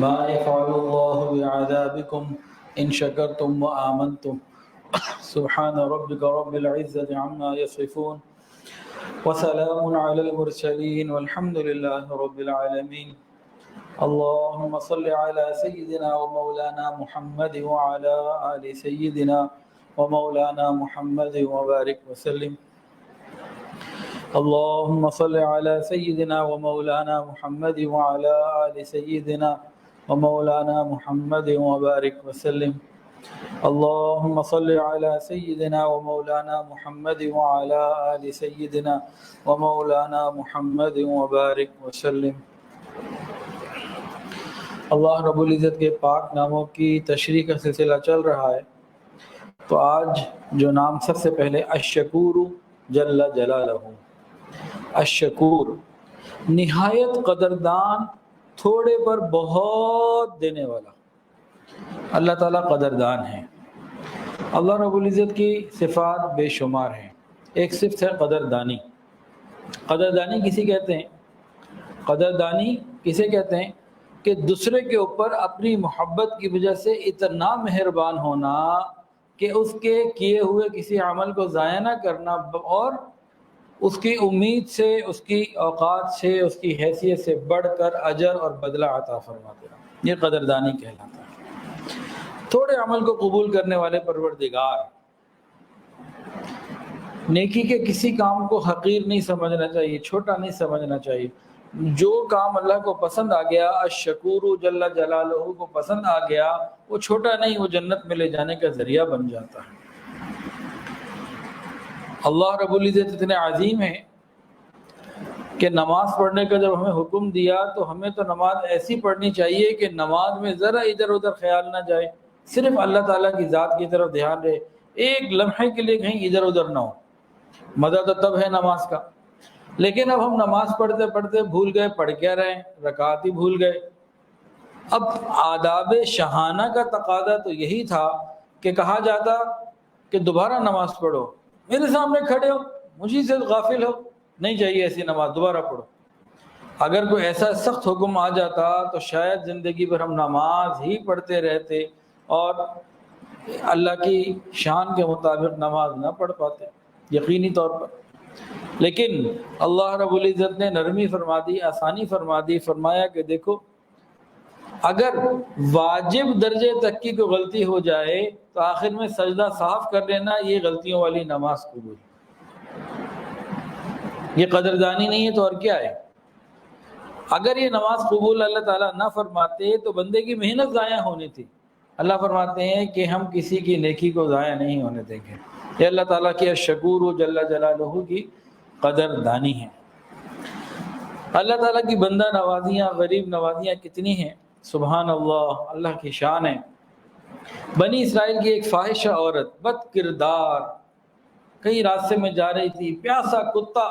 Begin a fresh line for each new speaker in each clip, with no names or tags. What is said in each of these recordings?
ما يفعل الله بعذابكم إن شكرتم وآمنتم سبحان ربك رب العزة عما يصفون وسلام على المرسلين والحمد لله رب العالمين اللهم صل على سيدنا ومولانا محمد وعلى آل سيدنا ومولانا محمد وبارك وسلم اللهم صل على سيدنا ومولانا محمد وعلى آل سيدنا ومولانا محمد وبارك وسلم اللهم صل على سيدنا ومولانا محمد وعلى آل سيدنا ومولانا محمد وبارك وسلم۔ اللہ رب العزت کے پاک ناموں کی تشریح کا سلسلہ چل رہا ہے، تو آج جو نام سب سے پہلے الشکور جل جلالہ، الشکور نہایت قدردان، تھوڑے پر بہت دینے والا، اللہ تعالیٰ قدردان ہے۔ اللہ رب العزت کی صفات بے شمار ہیں، ایک صفت ہے قدردانی۔ قدردانی کسی کہتے ہیں؟ قدردانی کسے کہتے ہیں؟ کہ دوسرے کے اوپر اپنی محبت کی وجہ سے اتنا مہربان ہونا کہ اس کے کیے ہوئے کسی عمل کو ضائع نہ کرنا، اور اس کی امید سے، اس کی اوقات سے، اس کی حیثیت سے بڑھ کر اجر اور بدلہ عطا فرما دینا، یہ قدردانی کہلاتا ہے۔ تھوڑے عمل کو قبول کرنے والے پروردگار، نیکی کے کسی کام کو حقیر نہیں سمجھنا چاہیے، چھوٹا نہیں سمجھنا چاہیے۔ جو کام اللہ کو پسند آ گیا، الشکور جل جلالہ کو پسند آ گیا، وہ چھوٹا نہیں، وہ جنت میں لے جانے کا ذریعہ بن جاتا ہے۔ اللہ رب العزت اتنے عظیم ہیں کہ نماز پڑھنے کا جب ہمیں حکم دیا تو ہمیں تو نماز ایسی پڑھنی چاہیے کہ نماز میں ذرا ادھر ادھر خیال نہ جائے، صرف اللہ تعالیٰ کی ذات کی طرف دھیان رہے، ایک لمحے کے لیے کہیں ادھر ادھر نہ ہو۔ مزہ تو تب ہے نماز کا، لیکن اب ہم نماز پڑھتے پڑھتے بھول گئے، پڑھ کیا رہے، رکعت ہی بھول گئے۔ اب آداب شہانہ کا تقاضا تو یہی تھا کہ کہا جاتا کہ دوبارہ نماز پڑھو، میرے سامنے کھڑے ہو، مجھے سے غافل ہو، نہیں چاہیے ایسی نماز، دوبارہ پڑھو۔ اگر کوئی ایسا سخت حکم آ جاتا تو شاید زندگی بھر ہم نماز ہی پڑھتے رہتے اور اللہ کی شان کے مطابق نماز نہ پڑھ پاتے یقینی طور پر۔ لیکن اللہ رب العزت نے نرمی فرما دی، آسانی فرما دی، فرمایا کہ دیکھو اگر واجب درجے تک کی کوئی غلطی ہو جائے تو آخر میں سجدہ صاف کر لینا، یہ غلطیوں والی نماز قبول۔ یہ قدردانی نہیں ہے تو اور کیا ہے؟ اگر یہ نماز قبول اللہ تعالیٰ نہ فرماتے تو بندے کی محنت ضائع ہونی تھی۔ اللہ فرماتے ہیں کہ ہم کسی کی نیکی کو ضائع نہیں ہونے دیں گے۔ یہ اللہ تعالیٰ کی الشکور جل جلالہ کی قدردانی ہے۔ اللہ تعالیٰ کی بندہ نوازیاں، غریب نوازیاں کتنی ہیں، سبحان اللہ، اللہ کی شان ہے۔ بنی اسرائیل کی ایک فاحشہ عورت، بد کردار، کہیں راستے میں جا رہی تھی، پیاسا کتا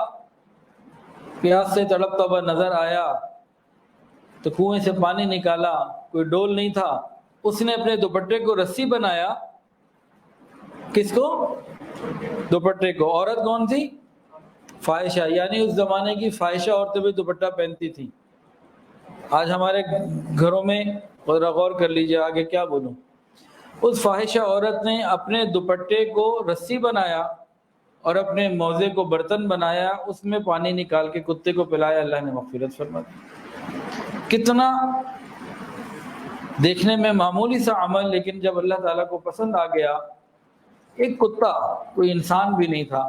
پیاس سے تڑپتا ہوا نظر آیا تو کنویں سے پانی نکالا، کوئی ڈول نہیں تھا، اس نے اپنے دوپٹے کو رسی بنایا۔ کس کو؟ دوپٹے کو۔ عورت کون تھی؟ فاحشہ، یعنی اس زمانے کی فاحشہ عورتیں بھی دوپٹہ پہنتی تھیں۔ آج ہمارے گھروں میں ذرا غور کر لیجیے، آگے کیا بولوں۔ اس فاحشہ عورت نے اپنے دوپٹے کو رسی بنایا اور اپنے موزے کو برتن بنایا، اس میں پانی نکال کے کتے کو پلایا، اللہ نے مغفرت فرما دی۔ کتنا دیکھنے میں معمولی سا عمل، لیکن جب اللہ تعالیٰ کو پسند آ گیا۔ ایک کتا، کوئی انسان بھی نہیں تھا،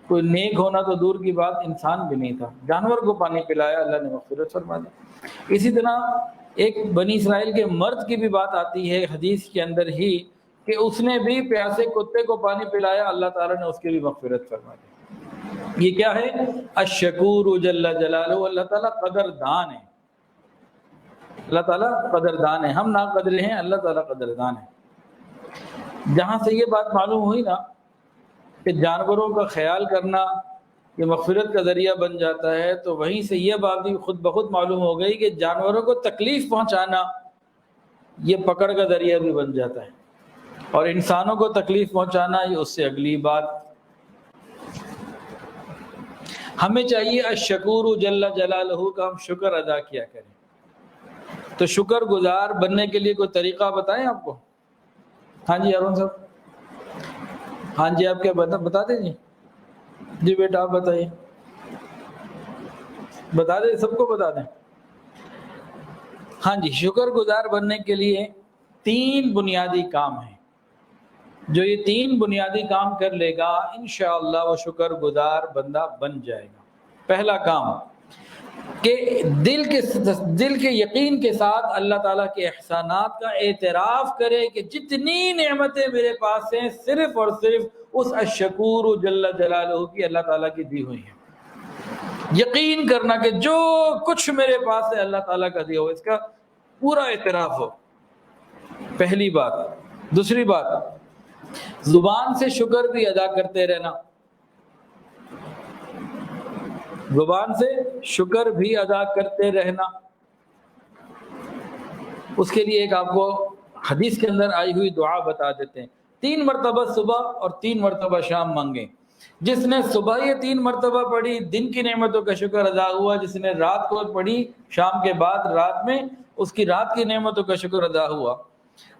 کوئی نیک ہونا تو دور کی بات، انسان بھی نہیں تھا، جانور کو پانی پلایا، اللہ نے مغفرت فرما دی۔ اسی طرح ایک بنی اسرائیل کے مرد کی بھی بات آتی ہے حدیث کے اندر ہی کہ اس نے بھی پیاسے کتے کو پانی پلایا، اللہ تعالیٰ نے اس کی بھی مغفرت فرما دی۔ یہ کیا ہے؟ الشکور جل جلالہ، اللہ تعالیٰ قدردان ہے، اللہ تعالیٰ قدردان ہے۔ ہم ناقدر ہیں، اللہ تعالیٰ قدردان ہے۔ جہاں سے یہ بات معلوم ہوئی نا کہ جانوروں کا خیال کرنا یہ مغفرت کا ذریعہ بن جاتا ہے، تو وہیں سے یہ بات بھی خود بخود معلوم ہو گئی کہ جانوروں کو تکلیف پہنچانا یہ پکڑ کا ذریعہ بھی بن جاتا ہے، اور انسانوں کو تکلیف پہنچانا یہ اس سے اگلی بات۔ ہمیں چاہیے الشکور جل جلالہ کا ہم شکر ادا کیا کریں۔ تو شکر گزار بننے کے لیے کوئی طریقہ بتائیں آپ کو؟ ہاں جی ارون صاحب، ہاں جی آپ کیا بتا دیں جی؟ جی بیٹا آپ بتائیے، بتا دیں، سب کو بتا دیں۔ ہاں جی، شکر گزار بننے کے لیے 3 بنیادی کام ہیں۔ جو یہ 3 بنیادی کام کر لے گا انشاءاللہ وہ شکر گزار بندہ بن جائے گا۔ پہلا کام کہ دل کے یقین کے ساتھ اللہ تعالیٰ کے احسانات کا اعتراف کرے کہ جتنی نعمتیں میرے پاس ہیں صرف اور صرف اس الشکور جل جلالہ کی اللہ تعالیٰ کی دی ہوئی ہیں۔ یقین کرنا کہ جو کچھ میرے پاس ہے اللہ تعالیٰ کا دیا ہو، اس کا پورا اعتراف ہو، پہلی بات۔ دوسری بات، زبان سے شکر بھی ادا کرتے رہنا، زبان سے شکر بھی ادا کرتے رہنا۔ اس کے لیے ایک آپ کو حدیث کے اندر آئی ہوئی دعا بتا دیتے ہیں۔ 3 مرتبہ صبح اور 3 مرتبہ شام مانگیں۔ جس نے صبح یہ 3 مرتبہ پڑھی دن کی نعمتوں کا شکر ادا ہوا، جس نے رات کو پڑھی شام کے بعد رات میں اس کی رات کی نعمتوں کا شکر ادا ہوا۔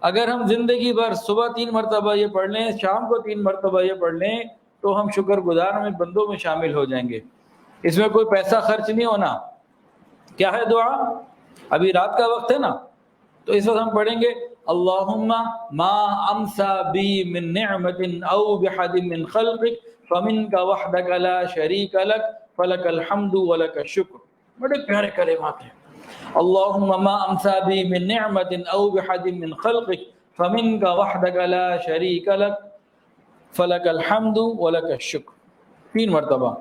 اگر ہم زندگی بھر صبح 3 مرتبہ یہ پڑھ لیں، شام کو 3 مرتبہ یہ پڑھ لیں تو ہم شکر گزار میں بندوں میں شامل ہو جائیں گے۔ اس میں کوئی پیسہ خرچ نہیں ہونا۔ کیا ہے دعا؟ ابھی رات کا وقت ہے نا، تو اس وقت ہم پڑھیں گے اللہم ما امسا بی من نعمت او بحد من خلقک فمنک وحدک لا شریک لک فلک الحمد ولک الشکر۔ بڑے پیارے کلمات ہیں۔ اللہم ما امسا بی من نعمت او بحد من خلقک فمنک وحدک لا شریک لک فلک الحمد ولک الشکر، 3 مرتبہ۔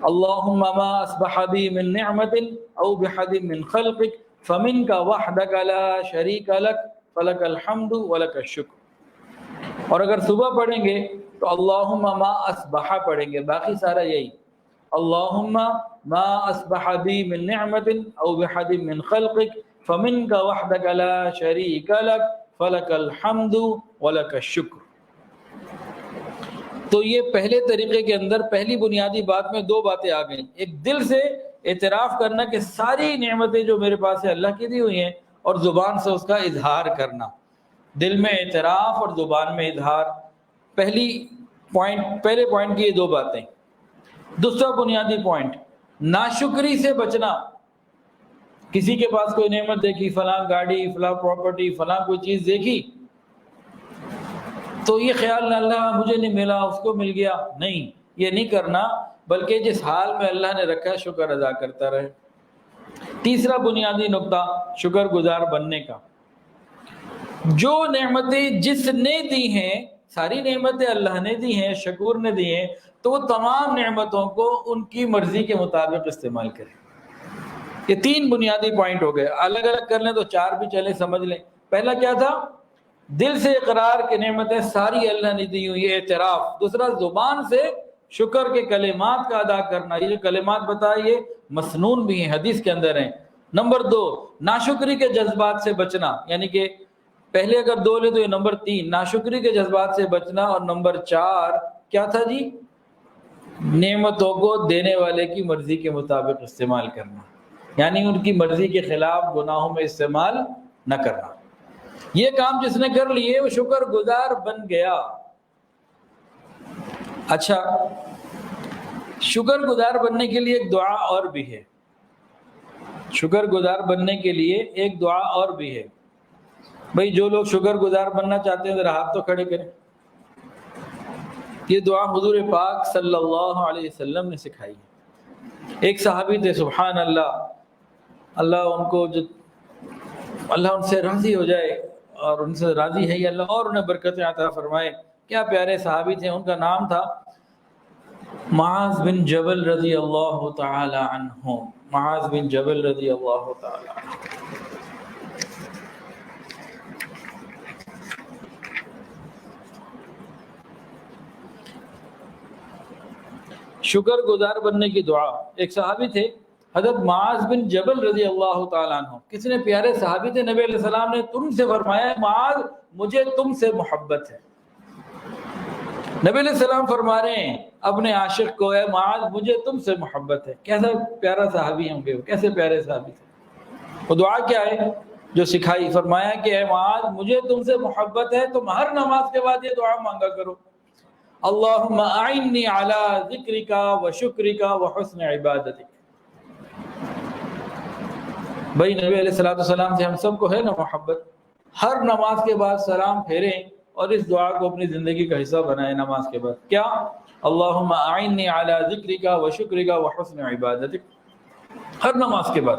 اللہم ما اصبح بی من نعمت او بحد من خلقک فمنک وحدک لا شریک لک فلک الحمد ولک الشکر۔ اور اگر صبح پڑھیں گے تو اللہم ما اصبح پڑھیں گے، باقی سارا یہی اللہم ما اصبح بی من نعمت او بحد من خلقک فمنک وحدک لا شریک لک فلک الحمد ولک الشکر۔ تو یہ پہلے طریقے کے اندر پہلی بنیادی بات میں 2 باتیں آ گئیں۔ ایک دل سے اعتراف کرنا کہ ساری نعمتیں جو میرے پاس ہے اللہ کی دی ہوئی ہیں، اور زبان سے اس کا اظہار کرنا۔ دل میں اعتراف اور زبان میں اظہار، پہلے پوائنٹ کی یہ 2 باتیں۔ دوسرا بنیادی پوائنٹ، ناشکری سے بچنا۔ کسی کے پاس کوئی نعمت دیکھی، فلاں گاڑی، فلاں پراپرٹی، فلاں کوئی چیز دیکھی تو یہ خیال نہ اللہ مجھے نہیں ملا اس کو مل گیا، نہیں، یہ نہیں کرنا، بلکہ جس حال میں اللہ نے رکھا شکر ادا کرتا رہے۔ تیسرا بنیادی نقطہ شکر گزار بننے کا، جو نعمتیں جس نے دی ہیں، ساری نعمتیں اللہ نے دی ہیں، شکور نے دی ہیں، تو وہ تمام نعمتوں کو ان کی مرضی کے مطابق استعمال کریں۔ یہ 3 بنیادی پوائنٹ ہو گئے، الگ الگ کر لیں تو 4 بھی چلیں، سمجھ لیں۔ پہلا کیا تھا؟ دل سے اقرار کہ نعمتیں ساری اللہ نے دی ہوئی، اعتراف۔ دوسرا، زبان سے شکر کے کلمات کا ادا کرنا۔ یہ جو کلمات بتائے یہ مسنون بھی ہیں، حدیث کے اندر ہیں۔ نمبر 2، ناشکری کے جذبات سے بچنا، یعنی کہ پہلے اگر 2 لے تو یہ نمبر 3، ناشکری کے جذبات سے بچنا۔ اور نمبر 4 کیا تھا جی؟ نعمتوں کو دینے والے کی مرضی کے مطابق استعمال کرنا، یعنی ان کی مرضی کے خلاف گناہوں میں استعمال نہ کرنا۔ یہ کام جس نے کر لیے وہ شکر گزار بن گیا۔ اچھا، شکر گزار بننے کے لیے ایک دعا اور بھی ہے۔ شکر گزار بننے کے لیے ایک دعا اور بھی ہے۔ بھئی جو لوگ شکر گزار بننا چاہتے ہیں ذرا ہاتھ تو کھڑے کریں۔ یہ دعا حضور پاک صلی اللہ علیہ وسلم نے سکھائی ہے۔ ایک صحابی تھے، سبحان اللہ، اللہ ان کو اللہ ان سے راضی ہو جائے، اور ان سے راضی ہے یہ اللہ، اور انہیں برکتیں عطا فرمائے۔ کیا پیارے صحابی تھے، ان کا نام تھا معاذ بن جبل رضی اللہ تعالی عنہ۔ معاذ بن جبل رضی اللہ تعالی عنہ۔ شکر گزار بننے کی دعا۔ ایک صحابی تھے حضرت معاذ بن جبل رضی اللہ تعالیٰ عنہ، کتنے پیارے صحابی تھے۔ نبی علیہ السلام نے تم سے فرمایا معاذ مجھے تم سے محبت ہے۔ نبی علیہ السلام فرما رہے ہیں اپنے عاشق کو، اے معاذ مجھے تم سے محبت ہے۔ کیسا پیارا صحابی ہوں گے وہ، کیسے پیارے صحابی تھے۔ وہ دعا کیا ہے؟ جو سکھائی، فرمایا کہ اے معاذ مجھے تم سے محبت ہے، تم ہر نماز کے بعد یہ دعا مانگا کرو، اللہم اعنی علی ذکرک و شکرک و حسن عبادتک۔ بھائی نبی علیہ السلام سے ہم سب کو ہے نا محبت، ہر نماز کے بعد سلام پھیریں اور اس دعا کو اپنی زندگی کا حصہ بنائیں نماز کے بعد، کیا؟ اللہم اعنی علی ذکرک و شکرک و حسن عبادتک، ہر نماز کے بعد۔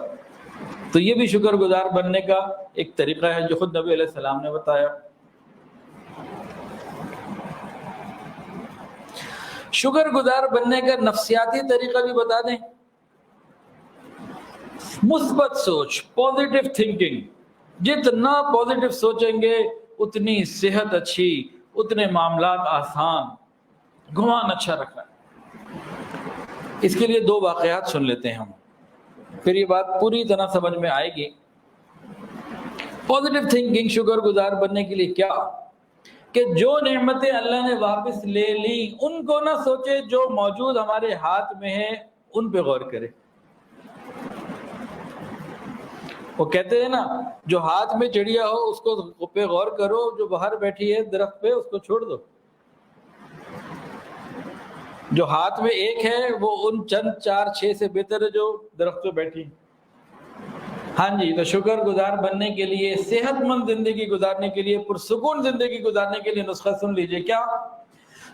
تو یہ بھی شکر گزار بننے کا ایک طریقہ ہے جو خود نبی علیہ السلام نے بتایا۔ شکر گزار بننے کا نفسیاتی طریقہ بھی بتا دیں، مثبت سوچ، پازیٹیو تھنکنگ۔ جتنا پازیٹیو سوچیں گے اتنی صحت اچھی، اتنے معاملات آسان، گمان اچھا رکھنا۔ اس کے لیے 2 واقعات سن لیتے ہیں ہم، پھر یہ بات پوری طرح سمجھ میں آئے گی۔ پازیٹیو تھنکنگ شکر گزار بننے کے لیے کیا کہ جو نعمتیں اللہ نے واپس لے لی ان کو نہ سوچے، جو موجود ہمارے ہاتھ میں ہے ان پہ غور کرے۔ وہ کہتے ہیں نا جو ہاتھ میں چڑیا ہو اس کو پہ غور کرو، جو باہر بیٹھی ہے درخت پہ اس کو چھوڑ دو۔ جو ہاتھ میں ایک ہے وہ ان چند 4-6 سے بہتر ہے جو درخت پہ بیٹھی۔ ہاں جی، تو شکر گزار بننے کے لیے، صحت مند زندگی گزارنے کے لیے، پرسکون زندگی گزارنے کے لیے نسخہ سن لیجئے، کیا؟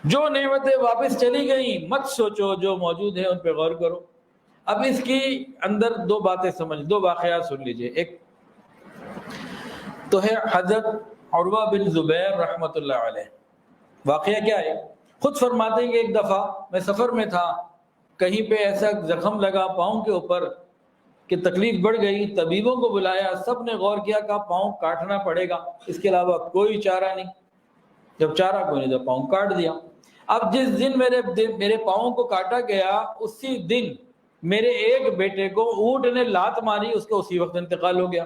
جو نعمتیں واپس چلی گئیں مت سوچو، جو موجود ہیں ان پہ غور کرو۔ اب اس کی اندر 2 باتیں سمجھ، 2 واقعات سن لیجئے۔ ایک تو ہے حضرت عروہ بن زبیر رحمۃ اللہ علیہ۔ واقعہ کیا ہے؟ خود فرماتے ہیں کہ ایک دفعہ میں سفر میں تھا، کہیں پہ ایسا زخم لگا پاؤں کے اوپر کہ تکلیف بڑھ گئی، طبیبوں کو بلایا، سب نے غور کیا، کہا پاؤں کاٹنا پڑے گا، اس کے علاوہ کوئی چارہ نہیں۔ جب چارہ کوئی نہیں تو پاؤں کاٹ دیا۔ اب جس دن میرے پاؤں کو کاٹا گیا اسی دن میرے ایک بیٹے کو اونٹ نے لات ماری، اس کو اسی وقت انتقال ہو گیا۔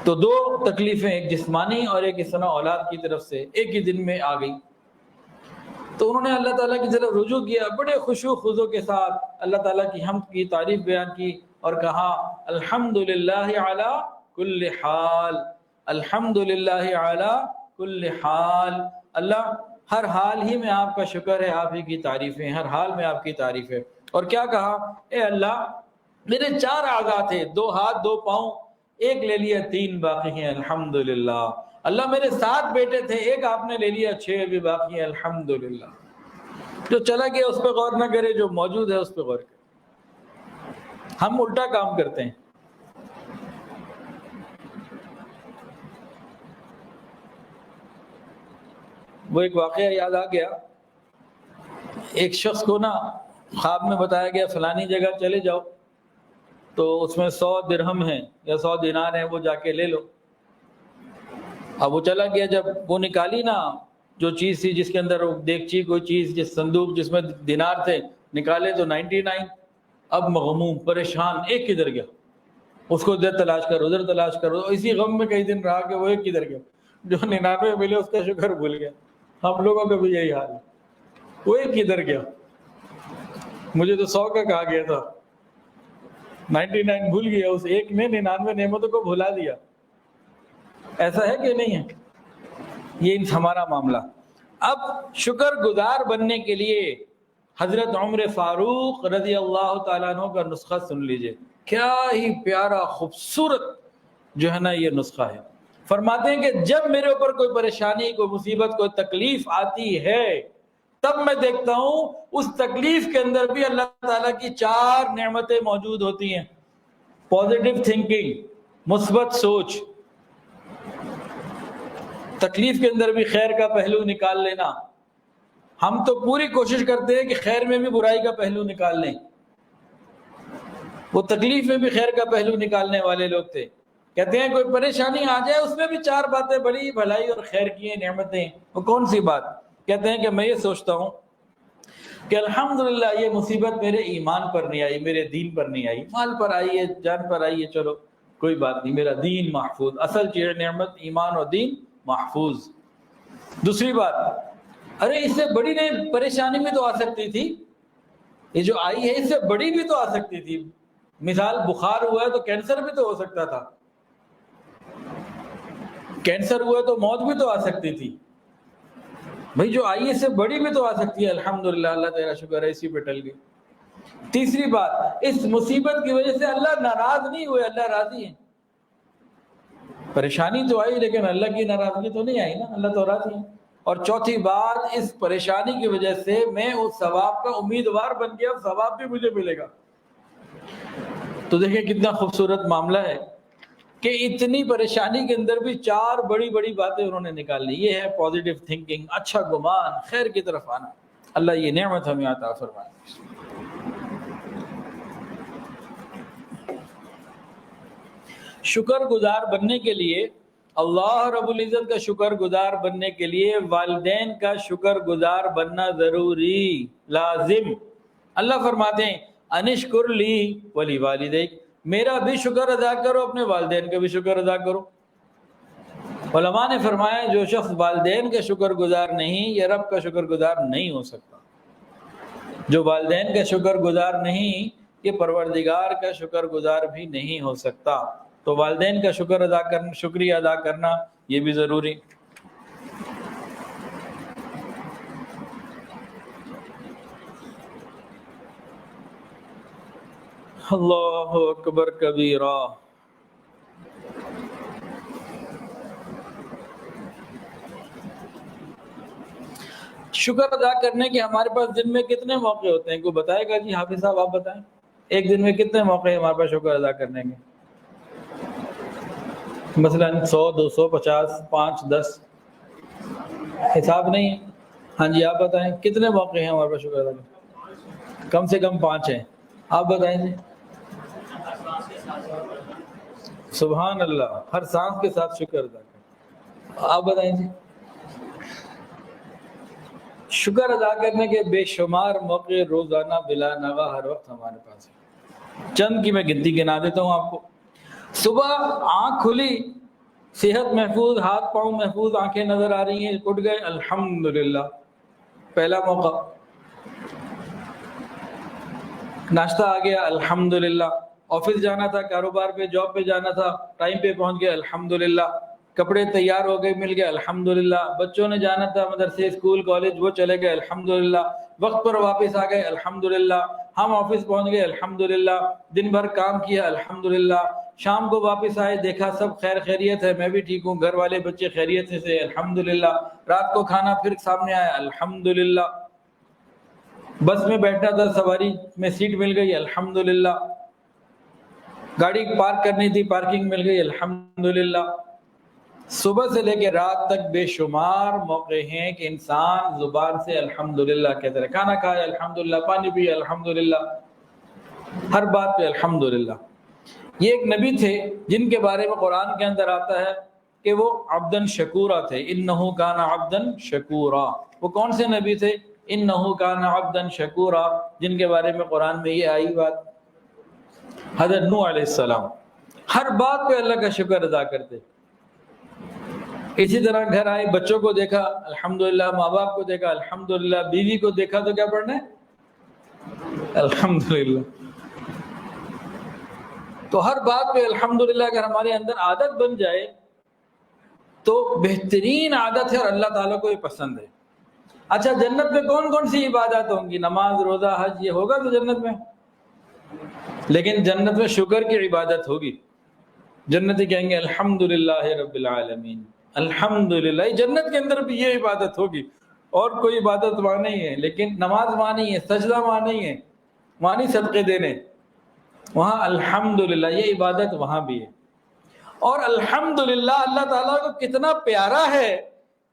تو 2 تکلیفیں، ایک جسمانی اور ایک اس طرح اولاد کی طرف سے ایک ہی دن میں آ گئی۔ تو انہوں نے اللہ تعالیٰ کی طرف رجوع کیا، بڑے خشوع خضوع کے ساتھ اللہ تعالیٰ کی حمد کی، تعریف بیان کی اور کہا الحمدللہ علی کل حال، الحمدللہ علی کل حال، اللہ ہر حال ہی میں آپ کا شکر ہے، آپ ہی کی تعریفیں، ہر حال میں آپ کی تعریف ہے۔ اور کیا کہا؟ اے اللہ میرے 4 اعضاء تھے، 2 ہاتھ 2 پاؤں، ایک لے لیا 3 باقی ہیں، الحمدللہ۔ اللہ میرے 7 بیٹے تھے، ایک آپ نے لے لیا 6 بھی باقی ہیں، الحمدللہ۔ جو چلا گیا اس پہ غور نہ کرے، جو موجود ہے اس پہ غور کرے۔ ہم الٹا کام کرتے ہیں۔ وہ ایک واقعہ یاد آ گیا، ایک شخص کو نا خواب میں بتایا گیا فلانی جگہ چلے جاؤ، تو اس میں 100 درہم ہیں یا 100 دینار ہیں، وہ جا کے لے لو۔ اب وہ چلا گیا، جب وہ نکالی نا جو چیز تھی جس کے اندر وہ دیگچی کوئی چیز، جس صندوق جس میں دینار تھے، نکالے تو 99۔ اب مغموم پریشان، ایک کدھر گیا، اس کو ادھر تلاش کرو ادھر تلاش کرو، اسی غم میں کئی دن رہا کہ وہ ایک کدھر گیا، جو 99 ملے اس کا شکر بھول گیا۔ ہم لوگوں کا بھی یہی حال ہے، وہ ایک کدھر گیا، مجھے تو 100 کا کہا گیا تھا، 99 بھول گیا، اس ایک نے 99 نعمتوں کو بھلا دیا۔ ایسا ہے کہ نہیں ہے؟ یہ ہمارا معاملہ۔ اب شکر گزار بننے کے لیے حضرت عمر فاروق رضی اللہ تعالیٰ عنہ کا نسخہ سن لیجئے، کیا ہی پیارا خوبصورت جو ہے نا یہ نسخہ ہے۔ فرماتے ہیں کہ جب میرے اوپر کوئی پریشانی، کوئی مصیبت، کوئی تکلیف آتی ہے، تب میں دیکھتا ہوں اس تکلیف کے اندر بھی اللہ تعالیٰ کی 4 نعمتیں موجود ہوتی ہیں۔ پازیٹیو تھنکنگ، مثبت سوچ، تکلیف کے اندر بھی خیر کا پہلو نکال لینا۔ ہم تو پوری کوشش کرتے ہیں کہ خیر میں بھی برائی کا پہلو نکال لیں، وہ تکلیف میں بھی خیر کا پہلو نکالنے والے لوگ تھے۔ کہتے ہیں کوئی پریشانی آ جائے اس میں بھی 4 باتیں بڑی بھلائی اور خیر کی ہیں، نعمتیں۔ وہ کون سی بات؟ کہتے ہیں کہ میں یہ سوچتا ہوں کہ الحمدللہ یہ مصیبت میرے ایمان پر نہیں آئی، میرے دین پر نہیں آئی، مال پر آئی ہے، جان پر آئی ہے، چلو کوئی بات نہیں، میرا دین محفوظ۔ اصل چیز نعمت ایمان اور دین محفوظ۔ دوسری بات، ارے اس سے بڑی پریشانی بھی تو آ سکتی تھی، یہ جو آئی ہے اس سے بڑی بھی تو آ سکتی تھی۔ مثال بخار ہوا ہے تو کینسر بھی تو ہو سکتا تھا، کینسر ہوا تو موت بھی تو آ سکتی تھی بھائی، جو آئی اس سے بڑی بھی تو آ سکتی ہے. الحمدللہ اللہ تیرا شکر ہے اسی پہ ٹل گئی. تیسری بات، اس مصیبت کی وجہ سے اللہ ناراض نہیں ہوئے، اللہ راضی ہے. پریشانی تو آئی لیکن اللہ کی ناراضگی تو نہیں آئی نا، اللہ تو راضی ہے. اور چوتھی بات، اس پریشانی کی وجہ سے میں اس ثواب کا امیدوار بن گیا، ثواب بھی مجھے ملے گا. تو دیکھیں کتنا خوبصورت معاملہ ہے کہ اتنی پریشانی کے اندر بھی 4 بڑی بڑی باتیں انہوں نے نکال لی. یہ ہے پازیٹیو تھنکنگ، اچھا گمان، خیر کی طرف آنا. اللہ یہ نعمت ہمیں عطا فرمائے. شکر گزار بننے کے لیے، اللہ رب العزت کا شکر گزار بننے کے لیے والدین کا شکر گزار بننا ضروری، لازم. اللہ فرماتے ہیں انشکر لی ولی والدیک، میرا بھی شکر ادا کرو، اپنے والدین کا بھی شکر ادا کرو. علماء نے فرمایا جو شخص والدین کا شکر گزار نہیں، یہ رب کا شکر گزار نہیں ہو سکتا. جو والدین کا شکر گزار نہیں، یہ پروردگار کا شکر گزار بھی نہیں ہو سکتا. تو والدین کا شکر ادا کرنا، شکریہ ادا کرنا، یہ بھی ضروری. اللہ اکبر کبیرہ. شکر ادا کرنے کے ہمارے پاس دن میں کتنے موقع ہوتے ہیں؟ کوئی بتائے گا جی؟ حافظ صاحب آپ بتائیں، ایک دن میں کتنے موقع ہیں ہمارے پاس شکر ادا کرنے کے؟ مثلا 100، 200، 50، 5، 10 حساب نہیں ہے. ہاں جی آپ بتائیں کتنے موقع ہیں ہمارے پاس شکر ادا کرنے؟ کم سے کم 5 ہیں. آپ بتائیں جی. سبحان اللہ، ہر سانس کے ساتھ شکر ادا کریں. آپ بتائیں جی. شکر ادا کرنے کے بے شمار موقع روزانہ بلا نوا ہر وقت ہمارے پاس ہے. چند کی میں گنتی گنا دیتا ہوں آپ کو. صبح آنکھ کھلی، صحت محفوظ، ہاتھ پاؤں محفوظ، آنکھیں نظر آ رہی ہیں، اٹھ گئے الحمدللہ، پہلا موقع. ناشتہ آ گیا الحمدللہ. آفس جانا تھا، کاروبار پہ، جاب پہ جانا تھا، ٹائم پہ پہنچ گئے الحمدللہ. کپڑے تیار ہو گئے، مل گئے الحمدللہ. بچوں نے جانا تھا مدرسے، اسکول، کالج، وہ چلے گئے الحمدللہ. وقت پر واپس آ گئے الحمدللہ. ہم آفس پہنچ گئے الحمدللہ. دن بھر کام کیا الحمدللہ. شام کو واپس آئے، دیکھا سب خیر خیریت ہے، میں بھی ٹھیک ہوں، گھر والے بچے خیریت سے الحمدللہ. رات کو کھانا پھر سامنے آیا الحمدللہ. بس میں بیٹھنا تھا، سواری میں سیٹ مل گئی الحمدللہ. گاڑی پارک کرنی تھی، پارکنگ مل گئی الحمدللہ. صبح سے لے کے رات تک بے شمار موقع ہیں کہ انسان زبان سے الحمدللہ کہتا ہے. کھانا کھایا الحمدللہ، پانی پیا الحمدللہ، ہر بات پہ الحمدللہ. یہ ایک نبی تھے جن کے بارے میں قرآن کے اندر آتا ہے کہ وہ عبدن شکورا تھے. انہو کان عبدن شکورا. وہ کون سے نبی تھے؟ انہو کان عبدن شکورا، جن کے بارے میں قرآن میں یہ آئی بات. حضرت نوح علیہ السلام ہر بات پہ اللہ کا شکر ادا کرتے. اسی طرح گھر آئے، بچوں کو دیکھا الحمدللہ، ماں باپ کو دیکھا الحمدللہ، بیوی کو دیکھا تو کیا پڑھنا ہے؟ الحمدللہ. تو ہر بات پہ الحمدللہ اگر ہمارے اندر عادت بن جائے تو بہترین عادت ہے اور اللہ تعالیٰ کو یہ پسند ہے. اچھا جنت میں کون کون سی عبادات ہوں گی؟ نماز، روزہ، حج، یہ ہوگا تو جنت میں. لیکن جنت میں شکر کی عبادت ہوگی. جنتی کہیں گے الحمدللہ رب العالمین، الحمدللہ. جنت کے اندر بھی یہ عبادت ہوگی، اور کوئی عبادت وہاں نہیں ہے. لیکن نماز وہاں نہیں ہے، سجدہ وہاں نہیں ہے، وہاں نہیں صدقے دینے، وہاں الحمدللہ یہ عبادت وہاں بھی ہے. اور الحمدللہ اللہ تعالیٰ کو کتنا پیارا ہے،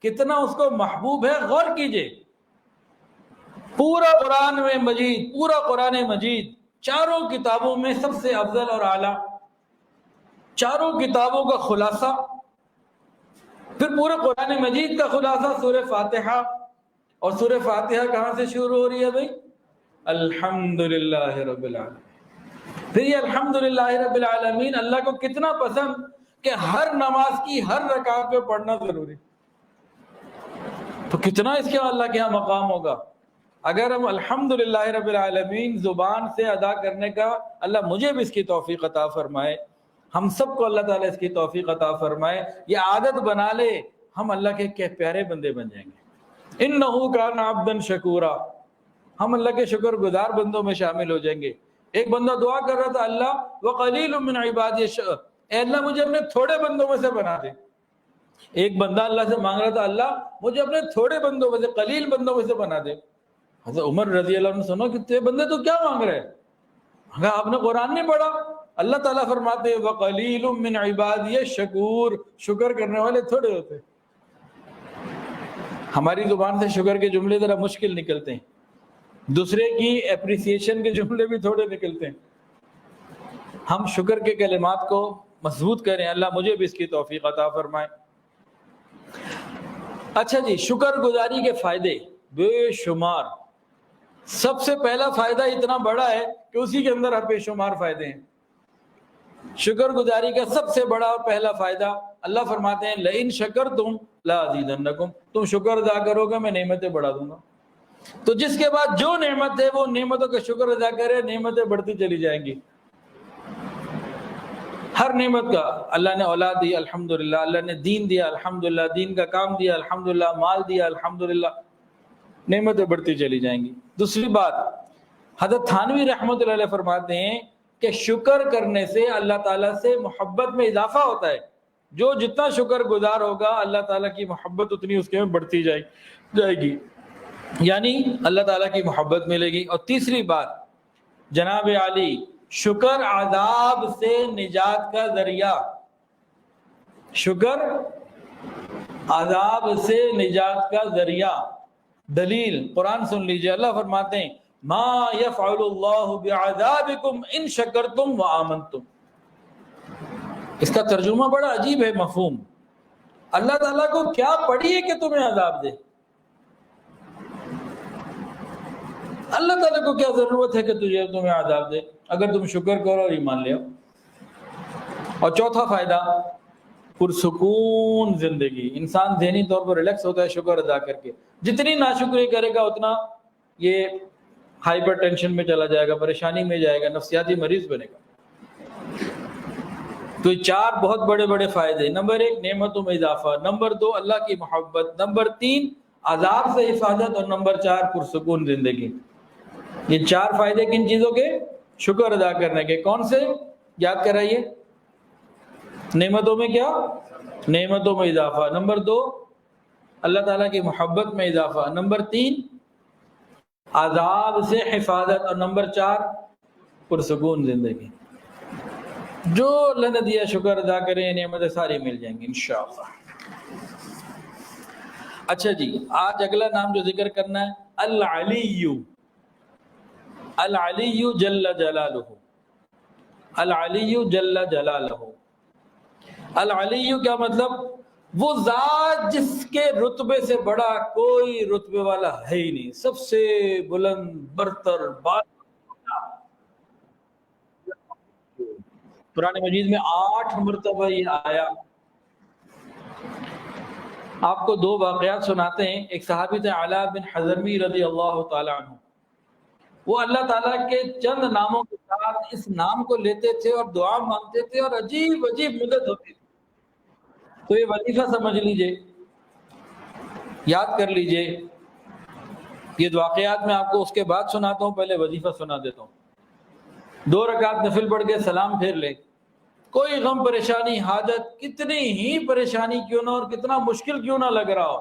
کتنا اس کو محبوب ہے. غور کیجئے، پورا قرآن میں مجید، پورا قرآن مجید چاروں کتابوں میں سب سے افضل اور اعلیٰ، چاروں کتابوں کا خلاصہ. پھر پورے قرآن مجید کا خلاصہ سورہ فاتحہ. اور سورہ فاتحہ کہاں سے شروع ہو رہی ہے بھائی؟ الحمدللہ رب العالمین. پھر یہ الحمدللہ رب العالمین اللہ کو کتنا پسند کہ ہر نماز کی ہر رکعت پہ پڑھنا ضروری. تو کتنا اس کے اللہ کے ہاں مقام ہوگا اگر ہم الحمدللہ رب العالمین زبان سے ادا کرنے کا، اللہ مجھے بھی اس کی توفیق عطا فرمائے، ہم سب کو اللہ تعالیٰ اس کی توفیق عطا فرمائے، یہ عادت بنا لے، ہم اللہ کے پیارے بندے بن جائیں گے۔ انہ کان عبدا شکورا، ہم اللہ کے شکر گزار بندوں میں شامل ہو جائیں گے۔ ایک بندہ دعا کر رہا تھا، اللہ وقلیل من عبادی، اے اللہ مجھے اپنے تھوڑے بندوں میں سے بنا دے۔ ایک بندہ اللہ سے مانگ رہا تھا، اللہ مجھے اپنے تھوڑے بندوں میں سے، قلیل بندوں میں سے بنا دے۔ حضرت عمر رضی اللہ عنہ سنو کہ تے بندے تو کیا مانگ رہے ہیں؟ آپ نے قرآن نہیں پڑھا؟ اللہ تعالیٰ فرماتے ہیں وَقَلِيلٌ مِّنْ عِبَادِيَ الشَّكُورُ، شکر کرنے والے تھوڑے ہوتے ہیں۔ ہماری زبان سے شکر کے جملے ذرا مشکل نکلتے ہیں، دوسرے کی اپریسیشن کے جملے بھی تھوڑے نکلتے ہیں۔ ہم شکر کے کلمات کو مضبوط کریں، اللہ مجھے بھی اس کی توفیق عطا فرمائے۔ اچھا جی، شکر گزاری کے فائدے بے شمار۔ سب سے پہلا فائدہ اتنا بڑا ہے کہ اسی کے اندر بے شمار فائدے ہیں۔ شکر گزاری کا سب سے بڑا اور پہلا فائدہ اللہ فرماتے ہیں لئن شکرتم لازیدنکم، تم شکر ادا کرو گے میں نعمتیں بڑھا دوں گا۔ تو جس کے بعد جو نعمت ہے وہ نعمتوں کا شکر ادا کرے، نعمتیں بڑھتی چلی جائیں گی۔ ہر نعمت کا، اللہ نے اولاد دی الحمدللہ، اللہ نے دین دیا الحمدللہ، دین کا کام دیا الحمدللہ، مال دیا الحمدللہ، نعمتیں بڑھتی چلی جائیں گی۔ دوسری بات، حضرت تھانوی رحمۃ اللہ علیہ فرماتے ہیں کہ شکر کرنے سے اللہ تعالیٰ سے محبت میں اضافہ ہوتا ہے۔ جو جتنا شکر گزار ہوگا اللہ تعالیٰ کی محبت اتنی اس کے میں بڑھتی جائے گی، یعنی اللہ تعالیٰ کی محبت ملے گی۔ اور تیسری بات جناب عالی، شکر عذاب سے نجات کا ذریعہ، شکر عذاب سے نجات کا ذریعہ۔ دلیل قرآن سن لیجئے، اللہ فرماتے ہیں ما یفعل اللہ بعذابکم ان شکرتم وآمنتم۔ اس کا ترجمہ بڑا عجیب ہے، مفہوم۔ اللہ تعالیٰ کو کیا پڑی ہے کہ تمہیں عذاب دے؟ اللہ تعالیٰ کو کیا ضرورت ہے کہ تمہیں عذاب دے اگر تم شکر کرو اور ایمان لے آؤ؟ اور چوتھا فائدہ، پرسکون زندگی۔ انسان ذہنی طور پر ریلیکس ہوتا ہے شکر ادا کر کے۔ جتنی ناشکری کرے گا اتنا یہ ہائپر ٹینشن میں چلا جائے گا، پریشانی میں جائے گا، نفسیاتی مریض بنے گا۔ تو یہ چار بہت بڑے بڑے فائدے، نمبر 1 نعمتوں میں اضافہ، نمبر 2 اللہ کی محبت، نمبر 3 عذاب سے حفاظت، اور نمبر 4 پرسکون زندگی۔ یہ چار فائدے کن چیزوں کے؟ شکر ادا کرنے کے۔ کون سے؟ یاد کرائیے۔ نعمتوں میں کیا؟ نعمتوں میں اضافہ، نمبر 2 اللہ تعالیٰ کی محبت میں اضافہ، نمبر 3 عذاب سے حفاظت، اور نمبر 4 پرسکون زندگی۔ جو اللہ نے دیا شکر ادا کریں، نعمتیں ساری مل جائیں گی انشاءاللہ۔ اچھا جی، آج اگلا نام جو ذکر کرنا ہے العلی، العلی جل جلالہ، العلی جل جلالہ۔ العلی کیا مطلب؟ وہ ذات جس کے رتبے سے بڑا کوئی رتبے والا ہے ہی نہیں، سب سے بلند برتر بالا۔ قرآن مجید میں 8 مرتبہ یہ آیا۔ آپ کو 2 واقعات سناتے ہیں۔ ایک صحابی تھے علاء بن حضرمی رضی اللہ تعالی عنہ، وہ اللہ تعالیٰ کے چند ناموں کے ساتھ اس نام کو لیتے تھے اور دعا مانگتے تھے، اور عجیب عجیب مدد ہوتی تھی۔ تو یہ وظیفہ سمجھ لیجئے، یاد کر لیجئے۔ یہ واقعات میں آپ کو اس کے بعد سناتا ہوں، پہلے وظیفہ سنا دیتا ہوں۔ 2 رکعت نفل پڑھ کے سلام پھیر لے۔ کوئی غم پریشانی حاجت کتنی ہی پریشانی کیوں نہ اور کتنا مشکل کیوں نہ لگ رہا ہو،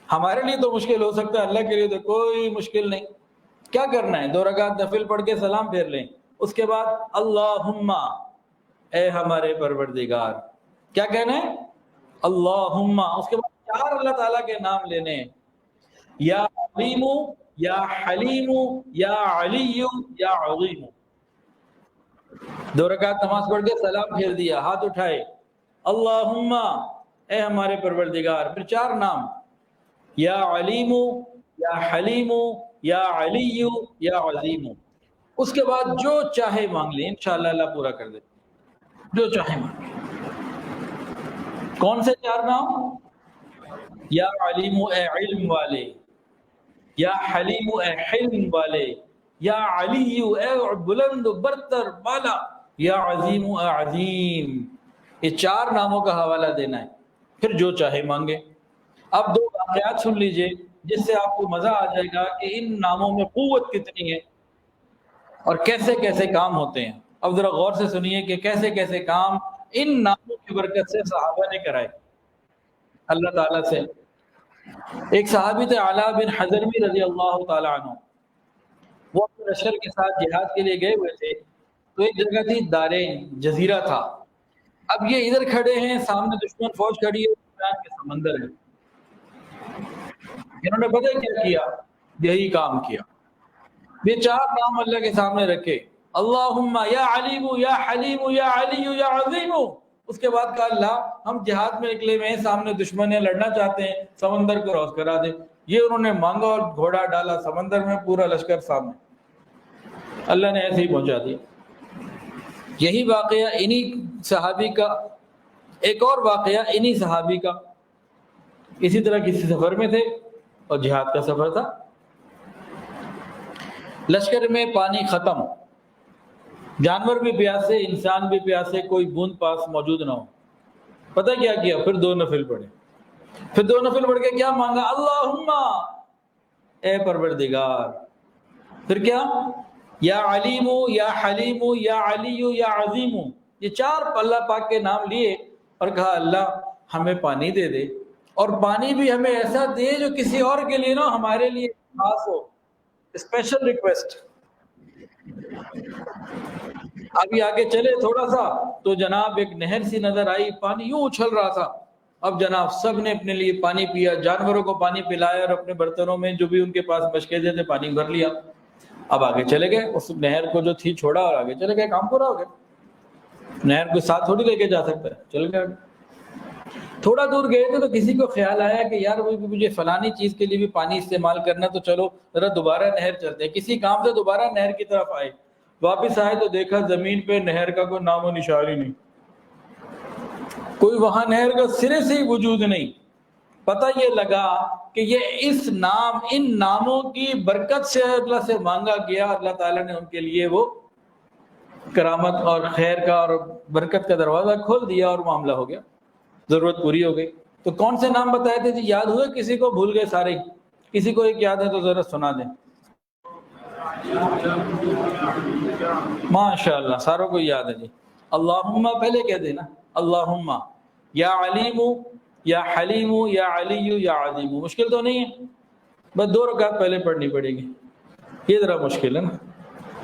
ہمارے لیے تو مشکل ہو سکتا ہے، اللہ کے لیے تو کوئی مشکل نہیں۔ کیا کرنا ہے؟ 2 رکعت نفل پڑھ کے سلام پھیر لیں۔ اس کے بعد اللہم، اے ہمارے پروردگار، کیا کہنا ہے؟ اللہم۔ اس کے بعد 4 اللہ تعالیٰ کے نام لینے ہیں، یا علیم، یا حلیم، یا علی، یا عظیم۔ 2 رکعت نماز پڑھ کے سلام پھیر دیا، ہاتھ اٹھائے، اللہم، اے ہمارے پروردگار، پھر 4 نام، یا علیم، یا حلیم، یا علی، یا عظیم۔ اس کے بعد جو چاہے مانگ لیں، انشاءاللہ اللہ پورا کر دے، جو چاہے مانگ لیں۔ کون سے 4 نام؟ یا علیم اے علم والے، یا حلیم اے حلم والے، یا علی اے بلند برتر بالا، یا عظیم عظیم، یہ 4 ناموں کا حوالہ دینا ہے، پھر جو چاہے مانگے۔ اب 2 واقعات سن لیجئے جس سے آپ کو مزہ آ جائے گا کہ ان ناموں میں قوت کتنی ہے اور کیسے کیسے کام ہوتے ہیں۔ اب ذرا غور سے سنیے کہ کیسے کیسے کام ان ناموں کی برکت سے صحابہ نے کرائے اللہ تعالیٰ سے۔ ایک صحابی تھے علاء بن حضرمی رضی اللہ تعالیٰ عنہ، وہ اپنے لشکر کے ساتھ جہاد کے لیے گئے ہوئے تھے، تو ایک جگہ تھی دارین، جزیرہ تھا۔ اب یہ ادھر کھڑے ہیں، سامنے دشمن فوج کھڑی ہے، درمیان کے سمندر ہے۔ انہوں نے پتہ کیا کیا؟ یہی کام کیا۔ یہ 4 نام اللہ کے سامنے رکھے، اللہم یا علیم یا حلیم یا علی یا عظیم۔ اس کے بعد کہا اللہ ہم جہاد میں نکلے ہوئے ہیں، سامنے دشمن ہیں، لڑنا چاہتے ہیں، سمندر کراس کرا دیں۔ یہ انہوں نے مانگا اور گھوڑا ڈالا سمندر میں، پورا لشکر سامنے، اللہ نے ایسے ہی پہنچا دیا۔ یہی واقعہ انہی صحابی کا، ایک اور واقعہ انہی صحابی کا، اسی طرح کسی سفر میں تھے اور جہاد کا سفر تھا، لشکر میں پانی ختم، جانور بھی پیاسے، انسان بھی پیاسے، کوئی بوند پاس موجود نہ ہو۔ پتہ کیا کیا؟ پھر 2 نفل پڑھے، پھر 2 نفل پڑھ کے کیا مانگا؟ اللہم اے پروردگار، پھر کیا؟ یا علیم یا حلیم یا علی یا عظیم۔ یہ 4 اللہ پاک کے نام لیے اور کہا اللہ ہمیں پانی دے دے، اور پانی بھی ہمیں ایسا دے جو کسی اور کے لیے نہ، ہمارے لیے خاص ہو، اسپیشل ریکویسٹ۔ ابھی آگے چلے تھوڑا سا تو جناب ایک نہر سی نظر آئی، پانی یوں اچھل رہا تھا۔ اب جناب سب نے اپنے لیے پانی پیا، جانوروں کو پانی پلایا اور اپنے برتنوں میں جو بھی ان کے پاس مشکیزیں تھے پانی بھر لیا۔ اب آگے چلے گئے، اس نہر کو جو تھی چھوڑا اور آگے چلے گئے، کام پورا ہو گیا۔ نہر کو ساتھ تھوڑی لے کے جا سکتا ہے، چل گئے۔ تھوڑا دور گئے تھے تو کسی کو خیال آیا کہ یار مجھے فلانی چیز کے لیے بھی پانی استعمال کرنا، تو چلو ذرا دوبارہ نہر چلتے ہیں۔ کسی کام سے دوبارہ نہر کی طرف آئے، واپس آئے تو دیکھا زمین پہ نہر کا کوئی نام و نشان ہی نہیں، کوئی وہاں نہر کا سرے سے ہی وجود نہیں۔ پتہ یہ لگا کہ یہ اس نام، ان ناموں کی برکت سے اللہ سے مانگا گیا، اللہ تعالیٰ نے ان کے لیے وہ کرامت اور خیر کا اور برکت کا دروازہ کھول دیا اور معاملہ ہو گیا، ضرورت پوری ہو گئی۔ تو کون سے نام بتائے تھے جی؟ یاد ہوئے کسی کو؟ بھول گئے سارے؟ کسی کو ایک یاد ہے تو ذرا سنا دیں۔ ماشاءاللہ ساروں کو یاد ہے جی۔ اللہم پہلے کہہ دینا، اللہم یا علیم یا حلیم یا علی یا عظیم۔ مشکل تو نہیں ہے، بس 2 رکعت پہلے پڑھنی پڑے گی، یہ ذرا مشکل ہے نا،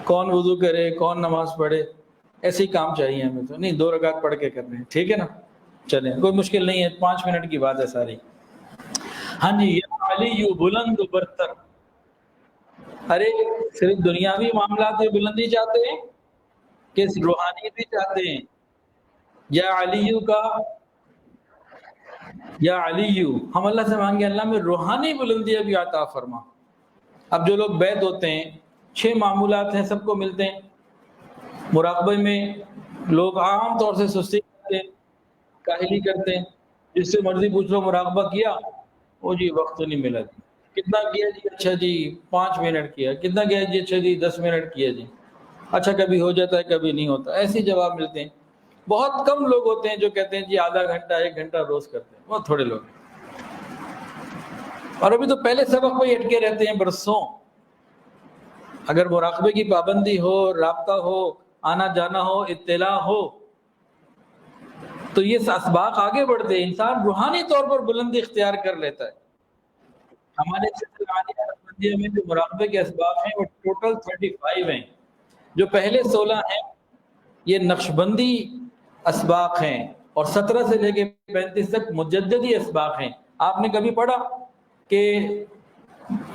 کون وضو کرے، کون نماز پڑھے، ایسے ہی کام چاہیے ہمیں تو نہیں، 2 رکعت پڑھ کے کرنے ہیں، ٹھیک ہے نا؟ چلیں، کوئی مشکل نہیں ہے، 5 منٹ کی بات ہے ساری۔ ہاں جی، یا علی بلند و برتر۔ ارے صرف دنیاوی معاملات میں بلندی چاہتے ہیں کہ روحانی بھی چاہتے ہیں؟ یا علی کا، یا علی، ہم اللہ سے مانگے اللہ میں روحانی بلندیاں بھی عطا فرما۔ اب جو لوگ بیعت ہوتے ہیں، 6 معمولات ہیں، سب کو ملتے ہیں۔ مراقبے میں لوگ عام طور سے سستی کرتے ہیں، کاہلی کرتے ہیں، جس سے مرضی پوچھ لو مراقبہ کیا؟ وہ جی وقت تو نہیں ملا جی۔ کتنا کیا جی؟ اچھا جی 5 منٹ کیا۔ کتنا کیا جی؟ اچھا جی 10 منٹ کیا جی۔ اچھا کبھی ہو جاتا ہے کبھی نہیں ہوتا، ایسے جواب ملتے ہیں۔ بہت کم لوگ ہوتے ہیں جو کہتے ہیں جی آدھا گھنٹہ 1 گھنٹہ روز کرتے ہیں، بہت تھوڑے لوگ ہیں۔ اور ابھی تو پہلے سبق پہ اٹکے رہتے ہیں برسوں۔ اگر مراقبے کی پابندی ہو، رابطہ ہو، آنا جانا ہو، اطلاع ہو، تو یہ اسباق آگے بڑھتے ہیں، انسان روحانی طور پر بلندی اختیار کر لیتا ہے۔ ہمارے سلسلہ میں جو مراقبے کے اسباق ہیں وہ ٹوٹل 35 ہیں۔ جو پہلے 16 ہیں یہ نقشبندی اسباق ہیں، اور 17 سے لے کے 35 تک مجددی اسباق ہیں۔ آپ نے کبھی پڑھا کہ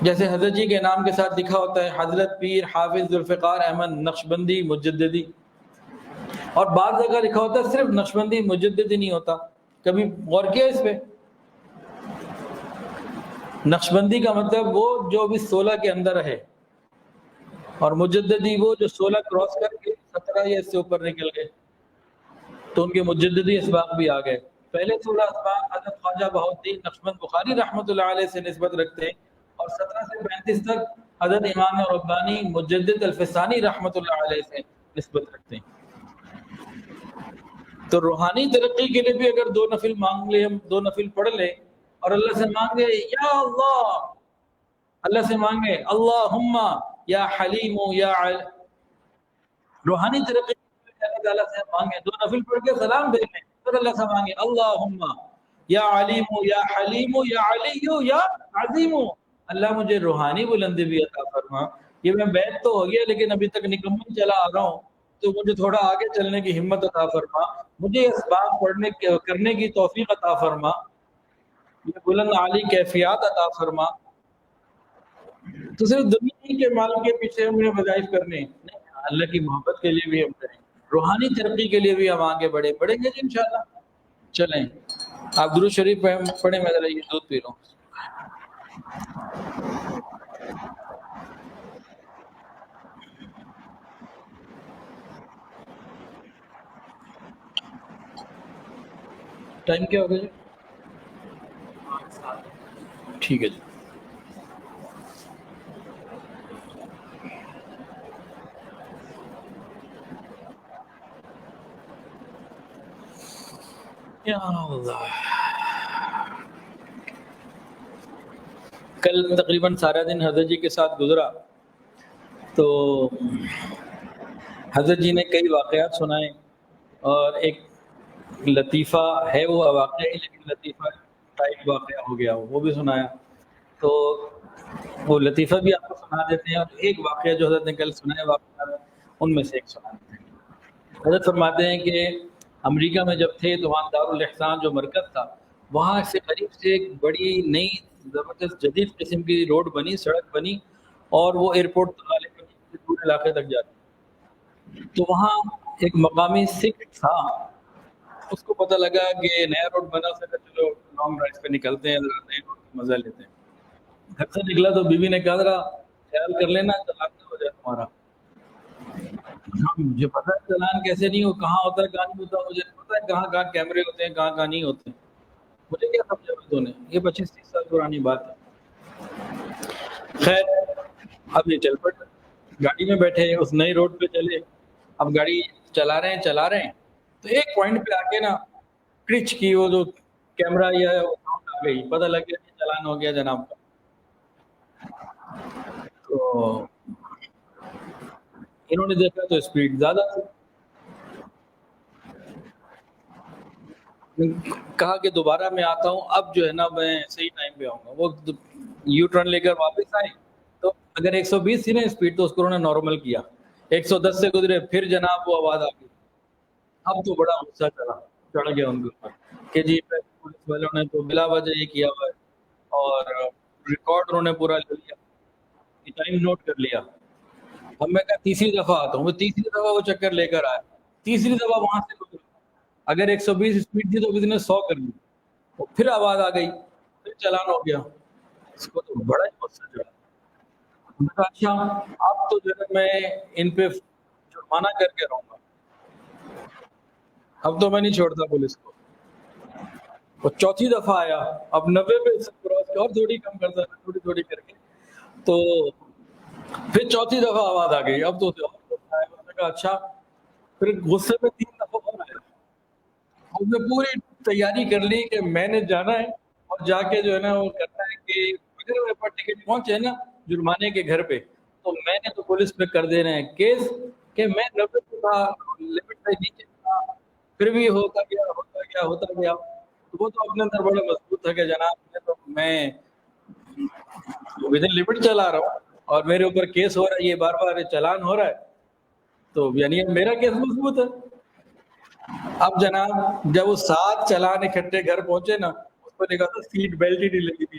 جیسے حضرت جی کے نام کے ساتھ لکھا ہوتا ہے حضرت پیر حافظ ذوالفقار احمد نقشبندی مجددی، اور بعض جگہ لکھا ہوتا ہے صرف نقشبندی مجددی نہیں ہوتا؟ کبھی غور کیا اس پہ؟ نقشبندی کا مطلب وہ جو بھی 16 کے اندر ہے، اور مجددی وہ جو 16 کراس کر کے 17 یا اس سے اوپر نکل گئے، تو ان کے مجددی اسباق بھی آ گئے۔ پہلے 16 اسباق حضرت خواجہ بہاؤالدین نقشبند بخاری رحمۃ اللہ علیہ سے نسبت رکھتے ہیں، اور 17 سے 35 تک حضرت امام ربانی مجدد الفسانی رحمۃ اللہ علیہ سے نسبت رکھتے ہیں۔ تو روحانی ترقی کے لیے بھی اگر 2 نفل مانگ لے، ہم 2 نفل پڑھ لیں اور اللہ سے مانگے یا اللہ سے مانگے اللہم یا حلیم یا روحانی ترقی اللہ تعالیٰ سے مانگے، 2 نفل پڑھ کے سلام دے لیں، پھر اللہ سے مانگے اللہم یا علیم یا حلیم یا علی یا عظیم، اللہ مجھے روحانی بلندی بھی عطا فرما، یہ میں بیت تو ہو گیا لیکن ابھی تک نکمل چلا آ رہا ہوں، تو مجھے تھوڑا آگے چلنے کی ہمت عطا فرما، مجھے اسباب پڑھنے کرنے کی توفیق عطا فرما، یہ بلند عالی کیفیات عطا فرما۔ تو صرف دنیا کے مال کے پیچھے ہمیں وظائف کرنے نہیں، اللہ کی محبت کے لیے بھی ہم کریں، روحانی ترقی کے لیے بھی ہم آگے بڑھیں گے جی انشاءاللہ۔ چلیں آپ درود شریف پڑھیں، میں ذرا یہ دودھ پی لوں۔ ٹائم کیا ہوگا جی؟ ٹھیک ہے جی۔ یا اللہ، کل تقریباً سارا دن حضرت جی کے ساتھ گزرا، تو حضرت جی نے کئی واقعات سنائے، اور ایک لطیفہ ہے، وہ واقعہ ہے لیکن لطیفہ ٹائپ واقعہ ہو گیا، وہ بھی سنایا، تو وہ لطیفہ بھی آپ کو سنا دیتے ہیں، اور ایک واقعہ جو حضرت نے کل سنایا واقعات ان میں سے ایک سنا دیتے ہیں۔ حضرت فرماتے ہیں کہ امریکہ میں جب تھے تو وہاں دارالاحسان جو مرکز تھا، وہاں سے قریب سے ایک بڑی نئی زبردست جدید قسم کی روڈ بنی، سڑک بنی، اور وہ ایئرپورٹ غالباً دور علاقے تک جاتی، تو وہاں ایک مقامی سکھ تھا، اس کو پتہ لگا کہ نیا روڈ بنا، سے چلو لانگ ڈرائیو پہ نکلتے ہیں، نئے روڈ کا مزہ لیتے ہیں۔ گھر سے نکلا تو بیوی نے کہا ذرا خیال کر لینا چلان نہ ہو جائے تمہارا۔ مجھے پتا ہے چلان کیسے نہیں ہو، کہاں ہوتا ہے کہاں نہیں ہوتا، مجھے پتا ہے کہاں کہاں کیمرے ہوتے ہیں کہاں کہاں نہیں ہوتے، مجھے کیا سمجھا تو نے، یہ 25-30 سال پرانی بات ہے۔ خیر اب یہ چل پڑ، گاڑی میں بیٹھے اس نئی روڈ پہ چلے، اب گاڑی چلا رہے ہیں تو ایک پوائنٹ پہ آ کے نا کرچ کی وہ جو کیمرہ یا ساؤنڈ آ گئی، پتہ لگ گیا کہ چلان ہو گیا جناب کا۔ تو انہوں نے دیکھا تو اسپیڈ زیادہ تھی، کہا کہ دوبارہ میں آتا ہوں، اب جو ہے نا میں صحیح ٹائم پہ آؤں گا۔ وہ یو ٹرن لے کر واپس آئے تو اگر 120 تھی نا اسپیڈ تو اس کو انہوں نے نارمل کیا، 110 سے گزرے، پھر جناب وہ آواز آ گئی، اب تو بڑا غصہ چڑھ گیا ان کے اوپر کہ جی پولیس والوں نے تو بلا وجہ یہ کیا ہوا ہے، اور ریکارڈ انہوں نے پورا لے لیا، ٹائم نوٹ کر لیا۔ اب میں کہا تیسری دفعہ آتا ہوں، وہ تیسری دفعہ وہ چکر لے کر آیا، تیسری دفعہ وہاں سے گزرا، اگر 120 اسپیڈ تھی تو کسی نے 100 کر دی، اور پھر آواز آ گئی، پھر چلان ہو گیا، اس کو تو بڑا ہی غصہ چڑھا۔ میں کہا اچھا اب تو جو ہے میں ان پہ جرمانہ کر کے رہوں گا، اب تو میں نہیں چھوڑتا پولیس کو۔ وہ چوتھی دفعہ آیا، اب 90 پہ کراس کیا، اور تھوڑی کم کرتا ہے تھوڑی تھوڑی کر کے، تو پھر چوتھی دفعہ آواز آ گئی، اب تو میں کہا اچھا، پھر غصے میں 3 دفعہ اور آیا، اس نے پوری تیاری کر لی کہ میں نے جانا ہے اور جا کے جو ہے نا وہ کرنا ہے کہ اگر میرے پاس ٹکٹ پہنچے نا جرمانے کے گھر پہ، تو میں نے تو پولیس پہ کر دینا ہے کیس کہ میں 90 پہ تھا، لمٹ سے نیچے تھا، پھر بھی ہوتا گیا۔ تو وہ تو اپنے اندر بڑا مضبوط تھا کہ جناب میں ودن لمٹ چلا رہا ہوں اور میرے اوپر کیس ہو رہا ہے، یہ بار بار چلان ہو رہا ہے، تو یعنی میرا کیس مضبوط ہے۔ اب جناب جب وہ 7 چلان اکٹھے گھر پہنچے نا، اس کو دیکھا تھا سیٹ بیلٹ ہی نہیں لگی تھی،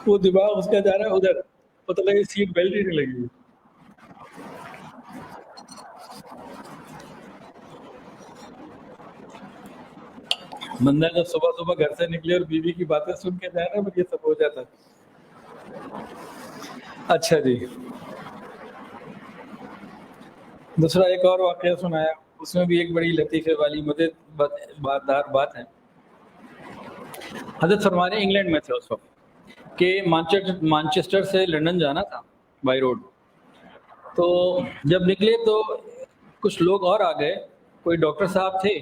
وہ دماغ اس کا جا رہا ہے ادھر، پتہ لگے سیٹ بیلٹ ہی نہیں لگی۔ بندہ جب صبح صبح گھر سے نکلے اور بیوی کی باتیں سن کے جائے نا، پھر یہ سب ہو جاتا ہے۔ اچھا جی، دوسرا ایک اور واقعہ سنایا، اس میں بھی ایک بڑی لطیفے والی باتدار بات ہے۔ حضرت فرمانے انگلینڈ میں تھے اس وقت کہ مانچسٹر سے لندن جانا تھا بائی روڈ، تو جب نکلے تو کچھ لوگ اور آ گئے، کوئی ڈاکٹر صاحب تھے،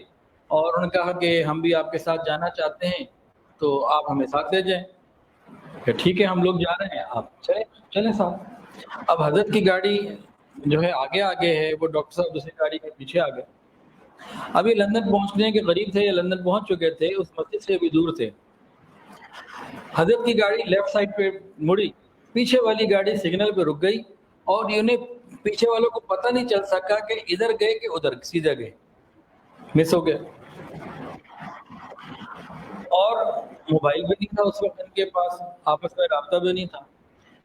اور انہوں نے کہا کہ ہم بھی آپ کے ساتھ جانا چاہتے ہیں تو آپ ہمیں ساتھ لے جائیں۔ کہ ٹھیک ہے ہم لوگ جا رہے ہیں، آپ چلیں ساتھ۔ اب حضرت کی گاڑی جو ہے آگے آگے ہے، وہ ڈاکٹر صاحب دوسری گاڑی کے پیچھے آ گئے۔ ابھی لندن پہنچنے کے قریب تھے، یا لندن پہنچ چکے تھے، اس مسجد سے بھی دور تھے۔ حضرت کی گاڑی لیفٹ سائڈ پہ مڑی، پیچھے والی گاڑی سگنل پہ رک گئی، اور انہیں پیچھے والوں کو پتہ نہیں چل سکا کہ ادھر گئے کہ ادھر، سیدھا گئے، مس ہو گئے۔ اور موبائل بھی نہیں تھا اس وقت ان کے پاس، آپس میں رابطہ بھی نہیں تھا۔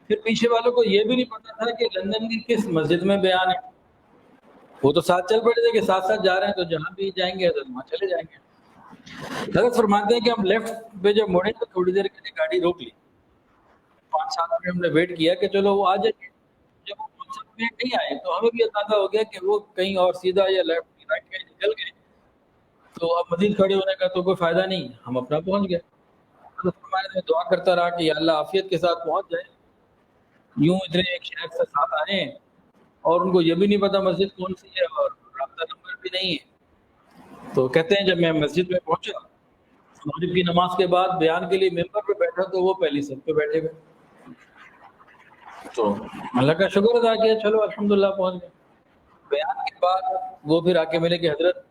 پھر پیچھے والوں کو یہ بھی نہیں پتا تھا کہ لندن کی کس مسجد میں بیان ہے۔ وہ تو ساتھ چل پڑے تھے کہ ساتھ ساتھ جا رہے ہیں تو جہاں بھی جائیں گے حضرت وہاں چلے جائیں گے۔ حضرت فرماتے ہیں کہ ہم لیفٹ پہ جب مڑے تو تھوڑی دیر کے لیے گاڑی روک لی، 5-7 منٹ ہم نے ویٹ کیا کہ چلو وہ آ جائیں گے۔ جب وہ منصب میں نہیں آئے تو ہمیں بھی اندازہ ہو گیا کہ وہ کہیں اور سیدھا یا لیفٹ رائٹ کہیں نکل گئے، تو اب مزید کھڑے ہونے کا تو کوئی فائدہ نہیں، ہم اپنا پہنچ گئے۔ حضرت فرمایا میں دعا کرتا رہا کہ یا اللہ عافیت کے ساتھ پہنچ جائے، یوں اتنے ایک شہر سے ساتھ آئے ہیں اور ان کو یہ بھی نہیں پتا مسجد کون سی ہے اور رابطہ نمبر بھی نہیں ہے۔ تو کہتے ہیں جب میں مسجد میں پہنچا، مغرب کی نماز کے بعد بیان کے لیے ممبر پہ بیٹھا تو وہ پہلی صف پہ بیٹھے ہوئے۔ تو اللہ کا شکر ادا کیا، چلو الحمدللہ پہنچ گئے۔ بیان کے بعد وہ پھر آ کے ملے کہ حضرت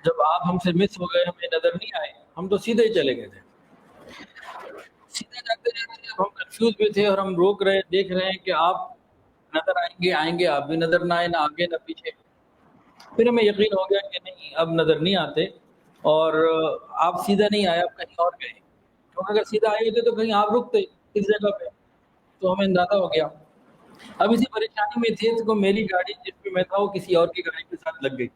جب آپ ہم سے مس ہو گئے، ہمیں نظر نہیں آئے، ہم تو سیدھے ہی چلے گئے تھے۔ سیدھے جاتے جاتے اب ہم کنفیوز بھی تھے اور ہم روک رہے، دیکھ رہے ہیں کہ آپ نظر آئیں گے، آپ بھی نظر نہ آئے، نہ آگے نہ پیچھے۔ پھر ہمیں یقین ہو گیا کہ نہیں اب نظر نہیں آتے، اور آپ سیدھا نہیں آئے، آپ کہیں اور گئے، کیونکہ اگر سیدھا آئے ہوتے تو کہیں آپ رکتے اس جگہ پہ، تو ہمیں اندازہ ہو گیا۔ اب اسی پریشانی میں تھے تو میری گاڑی جس پہ میں تھا وہ کسی اور کی گاڑی کے ساتھ لگ گئی۔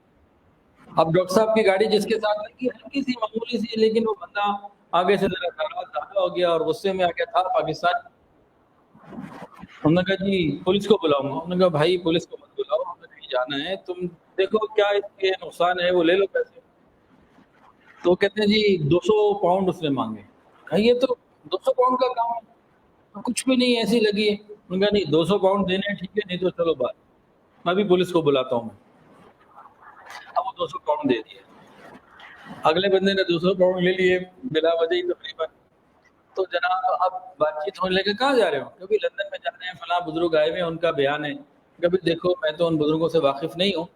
اب ڈاکٹر صاحب کی گاڑی جس کے ساتھ لگی ہلکی سی معمولی سی، لیکن وہ بندہ آگے سے ذرا زیادہ ہو گیا اور غصے میں آ گیا تھا پاکستان۔ انہوں نے کہا جی پولیس کو بلاؤں گا۔ انہوں نے کہا بھائی پولیس کو مت بلاؤ، ہمیں نہیں جانا ہے، تم دیکھو کیا اس کے نقصان ہے، وہ لے لو پیسے۔ تو کہتے ہیں جی 200 پاؤنڈ اس نے مانگے۔ کہا یہ تو 200 پاؤنڈ کا کام ہے، کچھ بھی نہیں ایسی لگی ہے۔ انہوں نے کہا نہیں 200 پاؤنڈ دینے ہیں، ٹھیک ہے، نہیں تو چلو بات، میں بھی پولیس کو بلاتا ہوں۔ اب وہ 200 پاؤنڈ دے دیے، اگلے بندے نے 200 پاؤنڈ لے لیے بلا وجہ ہی تقریباً۔ تو جناب اب بات چیت ہونے لگے، کہاں جا رہے ہو؟ کبھی لندن میں جا رہے ہیں، فلاں بزرگ آئے ہوئے ہیں، ان کا بیان ہے۔ کبھی دیکھو میں تو ان بزرگوں سے واقف نہیں ہوں،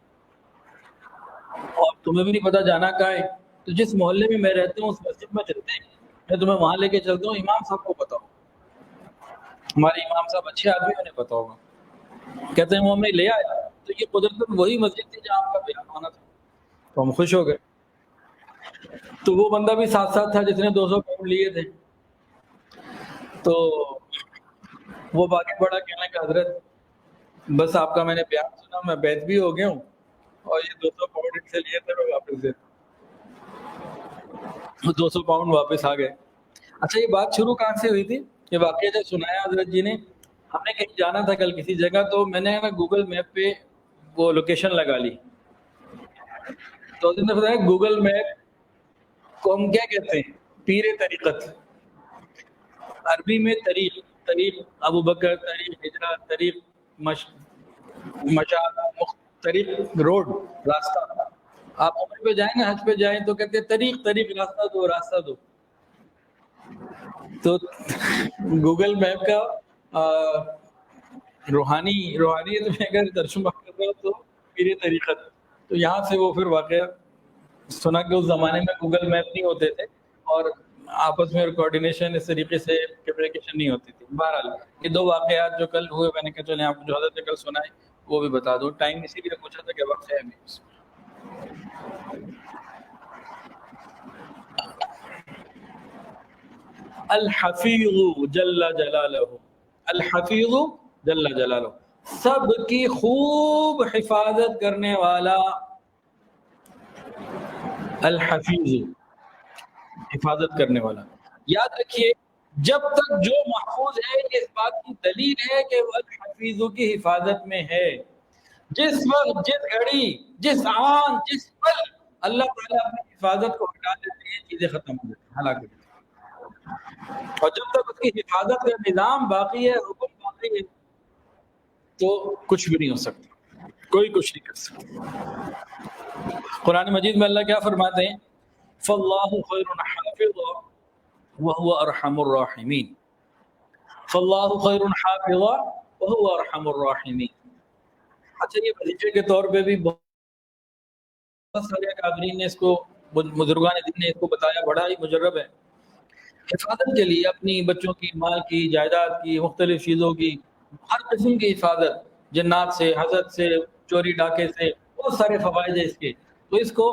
اور تمہیں بھی نہیں پتا جانا کہاں ہے، تو جس محلے میں میں رہتا ہوں اس مسجد میں چلتے ہیں، میں تمہیں وہاں لے کے چلتا ہوں، امام صاحب کو پتا ہو، ہمارے امام صاحب اچھے آدمی، انہیں پتا ہوگا۔ کہتے ہیں وہ ہمیں لے آیا، تو یہ قدرتاً وہی مسجد تھی جہاں آپ کا بیان ہونا تھا، تو ہم خوش ہو گئے۔ تو وہ بندہ بھی ساتھ ساتھ تھا جس نے 200 پاؤنڈ لیے تھے، تو وہ باقی بڑا کہنے کا حضرت بس آپ کا میں نے بیان سنا، میں بیت بھی ہو گیا ہوں، اور یہ 200 پاؤنڈ ان سے لیے تھے میں واپس دے، 200 پاؤنڈ واپس آ گئے۔ اچھا یہ بات شروع کہاں سے ہوئی تھی؟ یہ واقعہ جب سنایا حضرت جی نے، ہم نے کہیں جانا تھا کل کسی جگہ، تو میں نے نا گوگل میپ پہ وہ لوکیشن لگا لی، تو حضرت نے بتایا گوگل میپ کو ہم کیا کہتے ہیں؟ پیر طریقت، عربی میں طریق ابو بکر، طریق ہجرہ، طریق طریق روڈ، راستہ۔ آپ عمرے پہ جائیں نا، حج پہ جائیں تو کہتے ہیں طریق راستہ دو، راستہ دو۔ تو گوگل میپ کا روحانیت میں اگر ترجمہ کر رہا ہو تو پیر طریقت، تو یہاں سے وہ پھر واقعہ سنا کہ اس زمانے میں گوگل میپ نہیں ہوتے تھے، اور آپس میں کوارڈینیشن اس طریقے سے کمیونیکیشن نہیں ہوتی تھی۔ بہرحال یہ دو واقعات جو کل ہوئے، میں نے کہا چلیں آپ جو حضرت نے کل سنائے وہ بھی بتا دو، ٹائم اسی لیے پوچھا تھا کہ وقت ہے ابھی۔ الحفیظ جل جلالہ، الحفیظ جل جلالہ، سب کی خوب حفاظت کرنے والا، الحفیظ حفاظت کرنے والا۔ یاد رکھیے جب تک جو محفوظ ہے اس بات کی دلیل ہے کہ وہ الحفیظ کی حفاظت میں ہے۔ جس وقت، جس گھڑی، جس آن، جس پل اللہ تعالیٰ اپنی حفاظت کو ہٹا دیتے ہیں، چیزیں ختم ہو جاتی ہیں، ہلاک ہو جاتی ہیں۔ اور جب تک اس کی حفاظت کا نظام باقی ہے، حکم باقی ہے، تو کچھ بھی نہیں ہو سکتا، کوئی کچھ نہیں کر سکتا۔ قرآن مجید میں اللہ کیا فرماتے ہیں؟ فَاللَّهُ خَيْرٌ حَافِظًا وَهُوَ أَرْحَمُ الرَّاحِمِينَ، فَاللَّهُ خَيْرٌ حَافِظًا وَهُوَ أَرْحَمُ الرَّاحِمِينَ۔ اچھا، یہ وظیفے کے طور پہ بھی بہت سارے اکابرین نے اس کو، بزرگان دین نے اس کو بتایا، بڑا ہی مجرب ہے۔ حفاظت کے لیے اپنی بچوں کی، مال کی، جائیداد کی، مختلف چیزوں کی، ہر قسم کی حفاظت، جنات سے، حسد سے، چوری ڈاکے سے، بہت سارے فوائد ہیں اس کے۔ تو اس کو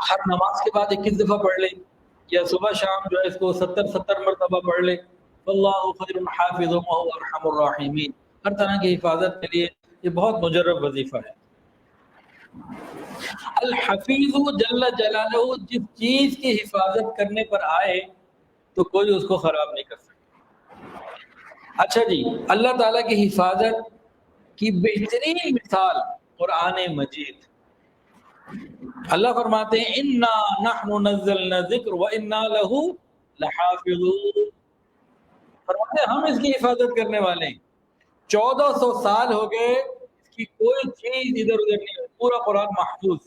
ہر نماز کے بعد 21 دفعہ پڑھ لے، یا صبح شام جو ہے اس کو 70 مرتبہ پڑھ لے۔ واللہ خیر حافظ وهو ارحم الراحمین۔ ہر طرح کی حفاظت کے لیے یہ بہت مجرب وظیفہ ہے۔ الحفیظ جل جلالہ جس چیز کی حفاظت کرنے پر آئے تو کوئی اس کو خراب نہیں کر سکتا۔ اچھا جی، اللہ تعالیٰ کی حفاظت کی بہترین مثال قرآن مجید۔ اللہ فرماتے ہیں انا نحن نزلنا الذکر وانا له لحافظون، فرماتے ہیں ہم اس کی حفاظت کرنے والے ہیں۔ 1400 سال ہو گئے اس کی کوئی چیز ادھر ادھر نہیں ہوئی، پورا قرآن محفوظ۔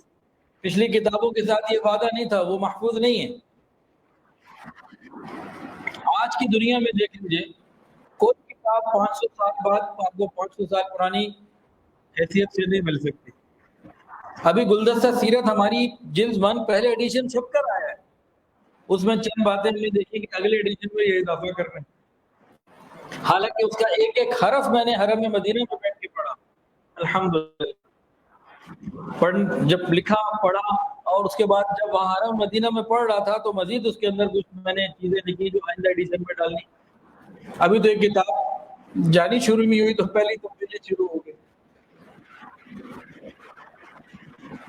پچھلی کتابوں کے ساتھ یہ وعدہ نہیں تھا، وہ محفوظ نہیں ہے۔ آج کی دنیا میں دیکھ لیجیے، کوئی کتاب 500 سال بعد آپ کو 500 سال پرانی حیثیت سے نہیں مل سکتی۔ ابھی گلدستہ سیرت ہماری جلد 1 پہلے ایڈیشن چھپ کر آیا ہے، اس میں چند باتیں ہم نے دیکھی کہ اگلے ایڈیشن میں یہ اضافہ کر رہے ہیں، حالانکہ اس کا ایک ایک حرف میں نے حرم مدینہ میں بیٹھ کے پڑھا، الحمدللہ۔ جب لکھا پڑھا اور اس کے بعد جب وہاں حرم مدینہ میں پڑھ رہا تھا تو مزید اس کے اندر کچھ میں نے چیزیں لکھی جو آئندہ ایڈیشن میں ڈالنی۔ ابھی تو ایک کتاب جانی شروع نہیں ہوئی تو پہلی تبدیلی شروع ہو گئی۔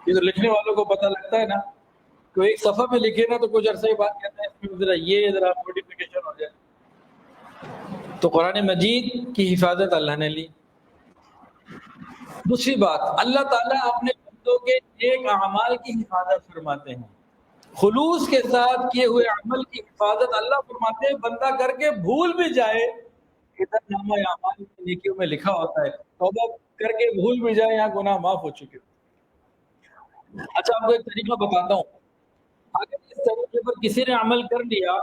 یہ تو لکھنے والوں کو پتہ لگتا ہے نا، کوئی ایک صفحہ میں لکھے نا تو کچھ عرصے بعد کہتے ہیں اس میں ذرا موڈیفیکیشن ہو جائے۔ تو قرآن مجید کی حفاظت اللہ نے لی۔ دوسری بات، اللہ تعالیٰ اپنے بندوں کے نیک اعمال کی حفاظت فرماتے ہیں، خلوص کے ساتھ کیے ہوئے عمل کی حفاظت اللہ فرماتے ہیں۔ بندہ کر کے بھول بھی جائے، ادھر نامہ اعمال کی نیکیوں میں لکھا ہوتا ہے، توبہ کر کے بھول بھی جائے، یہاں گناہ معاف ہو چکے۔ اچھا، آپ کو ایک طریقہ بتاتا ہوں، اگر اس طریقے پر کسی نے عمل کر لیا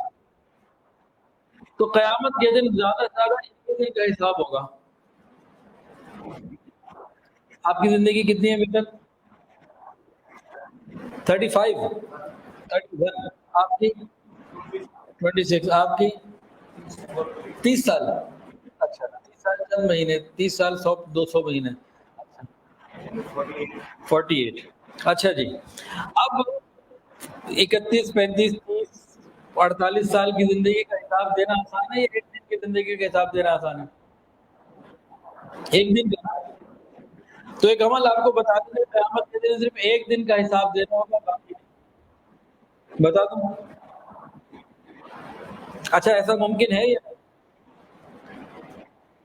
تو قیامت کے دن زیادہ سے زیادہ 1 دن کا حساب ہوگا۔ آپ کی زندگی کتنی ہے ابھی تک؟ 35 31، آپ کی 26، آپ کی 30 سال۔ اچھا، 30 سال چند مہینے، 30 سال 200 مہینے، 48۔ اچھا جی، اب 31 35 30 48 سال کی زندگی کا حساب دینا آسان ہے یا 1 دن کی زندگی کا حساب دینا آسان ہے؟ 1 دن کا۔ تو ایک عمل آپ کو بتا دیں، قیامت کے دن صرف 1 دن کا حساب دینا ہوگا، باقی بتا دوں۔ اچھا، ایسا ممکن ہے یا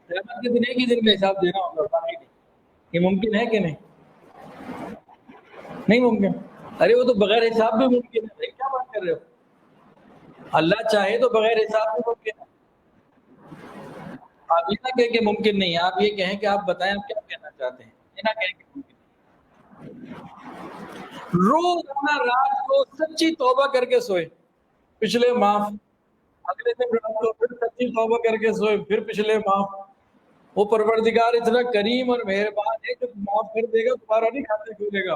قیامت کے دن 1 ہی دن کا حساب دینا ہوگا، باقی نہیں؟ یہ ممکن ہے کہ نہیں؟ نہیں ممکن؟ ارے وہ تو بغیر حساب بھی ممکن ہے، کیا بات کر رہے ہو؟ اللہ چاہے تو بغیر حساب بھی ممکن ہے۔ آپ یہ نہ کہیں کہ ممکن نہیں ہے، آپ یہ کہیں کہ آپ بتائیں آپ کیا کہنا چاہتے ہیں، یہ نہ کہیں کہ ممکن نہیں۔ روزانہ رات کو سچی توبہ کر کے سوئے، پچھلے معاف، اگلے دن رات کو پھر سچی توبہ کر کے سوئے، پھر پچھلے معاف۔ وہ پروردگار اتنا کریم اور مہربان ہے کہ معاف کر دے گا، دوبارہ نہیں کھاتے کھولے گا۔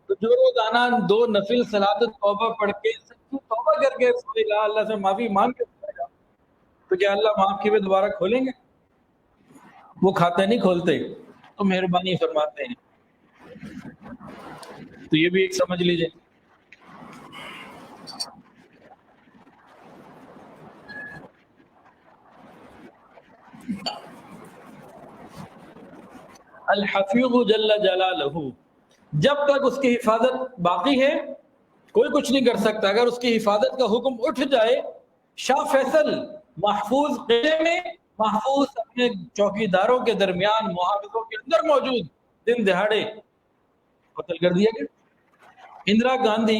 تو جو روزانہ 2 نفل صلاۃ توبہ پڑھ کے سچی توبہ کر کے سوئے گا، اللہ سے معافی مانگ کے سوئے گا، تو کیا اللہ معاف کیے ہوئے دوبارہ کھولیں گے؟ وہ کھاتے نہیں کھولتے، تو مہربانی فرماتے ہیں۔ تو یہ بھی ایک سمجھ لیجئے۔ الحفیظ جل جلالہ، جب تک اس کی حفاظت باقی ہے کوئی کچھ نہیں کر سکتا۔ اگر اس کی حفاظت کا حکم اٹھ جائے، شاہ فیصل محفوظ قلعے میں، محفوظ اپنے چوکیداروں کے درمیان، محافظوں کے اندر موجود، دن دہاڑے قتل کر دیا گیا۔ اندرا گاندھی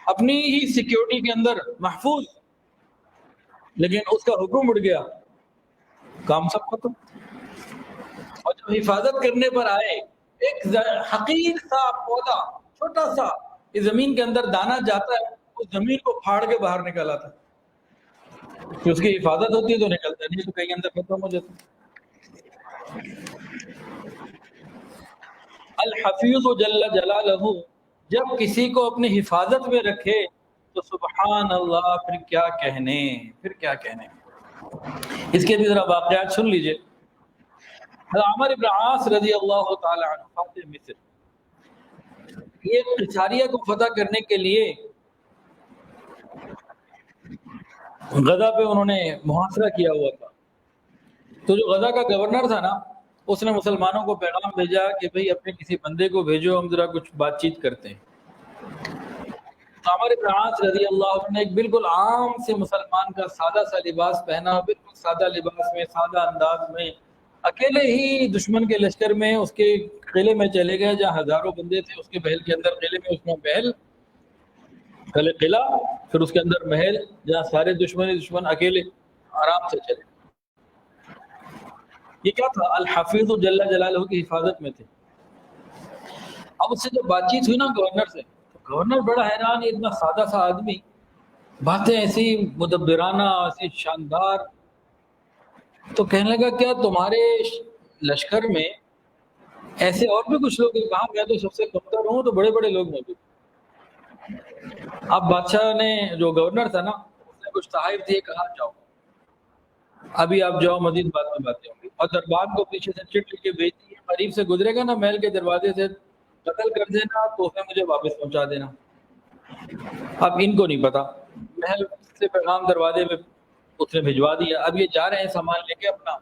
اپنی ہی سیکیورٹی کے اندر محفوظ، لیکن اس کا حکم اڑ گیا، کام سب ختم۔ تو حفاظت کرنے پر آئے، ایک حقیر سا پودا چھوٹا سا اس زمین کے اندر دانا جاتا ہے، اس زمین کو پھاڑ کے باہر نکل آتا ہے، کہ اس کی حفاظت ہوتی ہے تو نکلتا نہیں تو کہیں اندر ختم ہو جاتا ہے۔ الحفیظ جل جلالہ جب کسی کو اپنی حفاظت میں رکھے تو سبحان اللہ، پھر کیا کہنے۔ اس کے بھی ذرا واقعات سن لیجئے۔ عمر بن عاص رضی اللہ تعالی عنہ فاتح مصر، یہ قیصریہ کو فتح کرنے کے لیے غزہ پہ انہوں نے محاصرہ کیا ہوا تھا، تو جو غزہ کا گورنر تھا نا، اس نے مسلمانوں کو پیغام بھیجا کہ بھئی اپنے کسی بندے کو بھیجو، ہم ذرا کچھ بات چیت کرتے ہیں۔ عمر بن عاص رضی اللہ عنہ نے ایک بالکل عام سے مسلمان کا سادہ سا لباس پہنا، بالکل سادہ لباس میں، سادہ انداز میں، اکیلے ہی دشمن کے لشکر میں اس کے قلعے میں چلے گئے جہاں ہزاروں بندے تھے، اس کے محل کے اندر، قلعے میں، اس میں محل، قلعہ، پھر اس کے اندر محل جہاں سارے دشمن اکیلے آرام سے چلے۔ یہ کیا تھا؟ الحفیظ جل جلالہ کی حفاظت میں تھے۔ اب اس سے جب بات چیت ہوئی نا گورنر سے، تو گورنر بڑا حیران، اتنا سادہ سا آدمی، باتیں ایسی مدبرانہ، ایسی شاندار، تو کہنے لگا کیا تمہارے لشکر میں ایسے اور بھی کچھ لوگ ہیں؟ کہاں میں تو سب سے کمتر ہوں، تو بڑے بڑے لوگ موجود۔ اب بادشاہ نے، جو گورنر تھا نا، اس نے کچھ تحائف دیے، کہا جاؤ ابھی آپ جاؤ، مزید باتیں ہوں گی، اور دربان کو پیچھے سے چٹ لکھ کے بھیج دی، قریب سے گزرے گا نا محل کے دروازے سے، قتل کر دینا، تحفے مجھے واپس پہنچا دینا۔ اب ان کو نہیں پتا، محل سے پیغام دروازے پہ اس نے بھجوا دیا۔ اب یہ جا رہے ہیں سامان لے کے اپنا،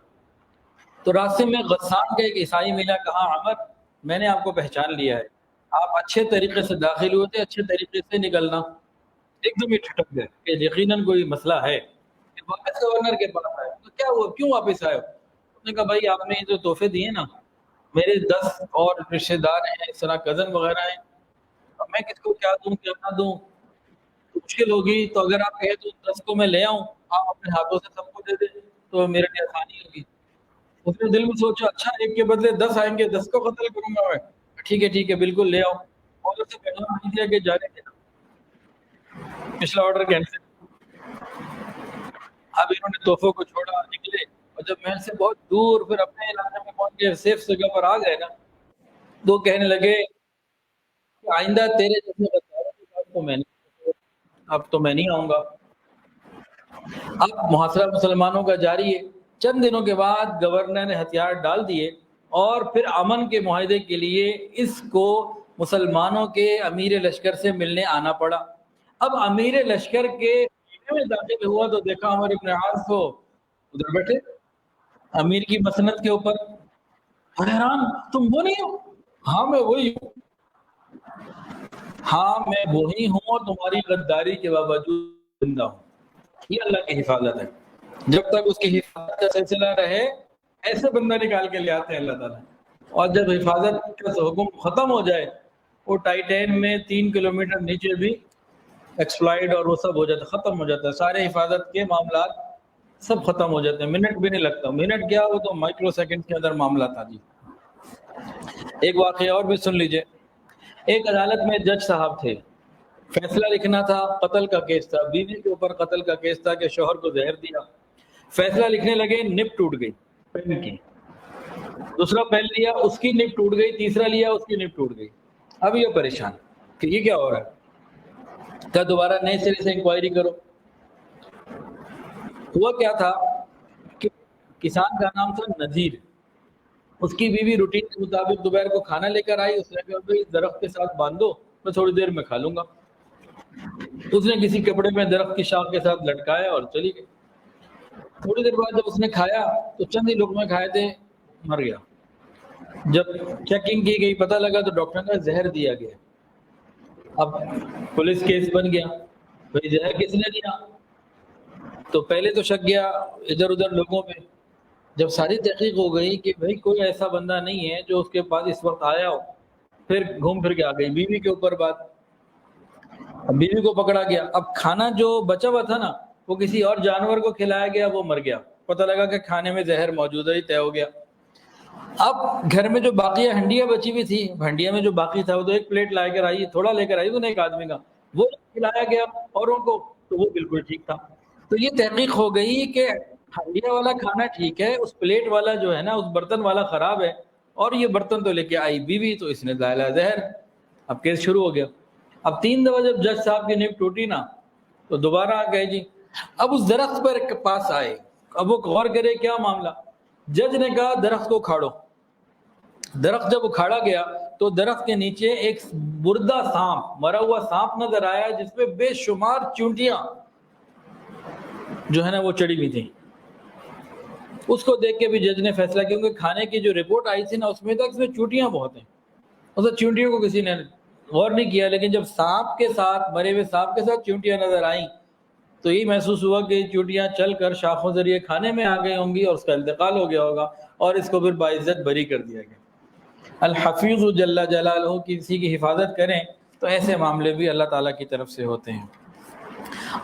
تو راستے میں غسان کا ایک عیسائی ملا، کہا عمر میں نے آپ کو پہچان لیا ہے، آپ اچھے طریقے سے داخل ہوئے تھے، اچھے طریقے سے نکلنا۔ ایک دم ہی ٹھٹک گئے کہ یقیناً کوئی مسئلہ ہے، واپس گورنر کے پاس آئے، تو کیا ہوا، کیوں واپس آئے؟ اس نے کہا بھائی آپ نے جو تحفے دیے نا، میرے 10 اور رشتے دار ہیں، اس طرح کزن وغیرہ ہیں، اب میں کس کو کیا دوں کیا نہ دوں، مشکل ہوگی، تو اگر آپ کہیں تو 10 کو میں لے آؤں، آپ اپنے ہاتھوں سے سب کو دے دیں تو میرے لیے آسانی ہوگی۔ اس نے دل میں سوچا اچھا ایک کے بدلے 10 آئیں گے، 10 کو قتل کروں گا میں، ٹھیک ہے بالکل لے آؤ، اور اسے پیغام نہیں دیا کہ جانے دینا، پچھلا آرڈر کینسل۔ اب انہوں نے تحفوں کو چھوڑا، نکلے، اور جب محل سے بہت دور پھر اپنے علاقے میں پہنچ کے سیف جگہ پر آ گئے نا، تو کہنے لگے کہ آئندہ تیرے جیسے غداروں کے ساتھ تو میں نہیں، اب تو میں نہیں آؤں گا۔ اب محاصرہ مسلمانوں کا جاری ہے۔ چند دنوں کے بعد گورنر نے ہتھیار ڈال دیے، اور پھر امن کے معاہدے کے لیے اس کو مسلمانوں کے امیر لشکر سے ملنے آنا پڑا۔ اب امیر لشکر کے میں داخل ہوا تو دیکھا عمر بن عاص کو ادھر بیٹھے امیر کی مسند کے اوپر، حیران، تم وہ نہیں ہو؟ ہاں میں وہی ہوں، ہاں میں وہی ہوں، اور تمہاری غداری کے باوجود زندہ ہوں۔ یہ اللہ کی حفاظت ہے، جب تک اس کی حفاظت کا سلسلہ رہے ایسے بندہ نکال کے لے آتے ہیں اللہ تعالیٰ، اور جب حفاظت کا حکم ختم ہو جائے، وہ ٹائٹین میں 3 کلومیٹر نیچے بھی ایکسپلائڈ اور وہ سب ہو جاتا ہے، ختم ہو جاتا ہے، سارے حفاظت کے معاملات سب ختم ہو جاتے ہیں، منٹ بھی نہیں لگتا، منٹ کیا وہ تو مائکرو سیکنڈ کے اندر معاملہ تھا۔ جی ایک واقعہ اور بھی سن لیجئے۔ ایک عدالت میں جج صاحب تھے، فیصلہ لکھنا تھا، قتل کا کیس تھا، بیوی کے اوپر قتل کا کیس تھا کہ شوہر کو زہر دیا، فیصلہ لکھنے لگے، نب ٹوٹ گئی پین کی، دوسرا پین لیا اس کی نب ٹوٹ گئی، تیسرا لیا اس کی نب ٹوٹ گئی۔ اب یہ پریشان کہ یہ کیا ہو رہا ہے، کیا دوبارہ نئے سرے سے انکوائری کرو۔ ہوا کیا تھا کہ کسان کا نام تھا نذیر، اس کی بیوی روٹین کے مطابق دوپہر کو کھانا لے کر آئی، اس نے کہا بھائی درخت کے ساتھ باندھ دو، میں تھوڑی دیر میں کھا لوں گا۔ اس نے کسی کپڑے میں درخت کی شاخ کے ساتھ لٹکایا اور چلی گئی۔ تھوڑی دیر بعد جب اس نے کھایا تو چند ہی لقمے کھائے تھے، مر گیا۔ جب چیکنگ کی گئی پتہ لگا تو ڈاکٹر نے زہر دیا گیا۔ اب پولیس کیس بن گیا، بھائی زہر کس نے دیا؟ تو پہلے تو شک گیا ادھر ادھر لوگوں پہ، جب ساری تحقیق ہو گئی کہ بھائی کوئی ایسا بندہ نہیں ہے جو اس کے پاس اس وقت آیا ہو، پھر گھوم پھر کے آ گئی بیوی کے اوپر بات، اب بیوی کو پکڑا گیا۔ اب کھانا جو بچا ہوا تھا نا وہ کسی اور جانور کو کھلایا گیا، وہ مر گیا، پتہ لگا کہ کھانے میں زہر موجود ہے، طے ہو گیا۔ اب گھر میں جو باقیہ ہنڈیاں بچی ہوئی تھی، ہنڈیا میں جو باقی تھا وہ تو ایک پلیٹ لا کر آئی، تھوڑا لے کر آئی انہیں ایک آدمی کا، وہ کھلایا گیا اوروں کو، تو وہ بالکل ٹھیک تھا۔ تو یہ تحقیق ہو گئی کہ ہنڈیا والا کھانا ٹھیک ہے، اس پلیٹ والا جو ہے نا، اس برتن والا خراب ہے، اور یہ برتن تو لے کے آئی بیوی، تو اس نے ڈالا زہر۔ اب کیس شروع ہو گیا۔ اب 3 دفعہ جب جج صاحب کی نیب ٹوٹی نا، تو دوبارہ آ گئے جی، اب اس درخت پر پاس آئے، اب وہ غور کرے کیا معاملہ۔ جج نے کہا درخت کو کھاڑو۔ درخت جب اکھاڑا گیا تو درخت کے نیچے ایک مردہ سانپ، مرا ہوا سانپ نظر آیا، جس پہ بے شمار چونٹیاں جو ہے نا وہ چڑھی ہوئی تھیں۔ اس کو دیکھ کے بھی جج نے فیصلہ کیا، کیونکہ کھانے کی جو رپورٹ آئی تھی نا، اس میں تھا اس میں چونٹیاں بہت ہیں، اس چونٹیوں کو کسی نے غور نہیں کیا، لیکن جب سانپ کے ساتھ، مرے ہوئے سانپ کے ساتھ چونٹیاں نظر آئیں تو یہی محسوس ہوا کہ چونٹیاں چل کر شاخوں ذریعے کھانے میں آ گئی ہوں گی، اور اس کا انتقال ہو گیا ہوگا، اور اس کو پھر باعزت بری کر دیا گیا۔ الحفیظ جل جلالہ کسی کی حفاظت کریں تو ایسے معاملے بھی اللہ تعالیٰ کی طرف سے ہوتے ہیں۔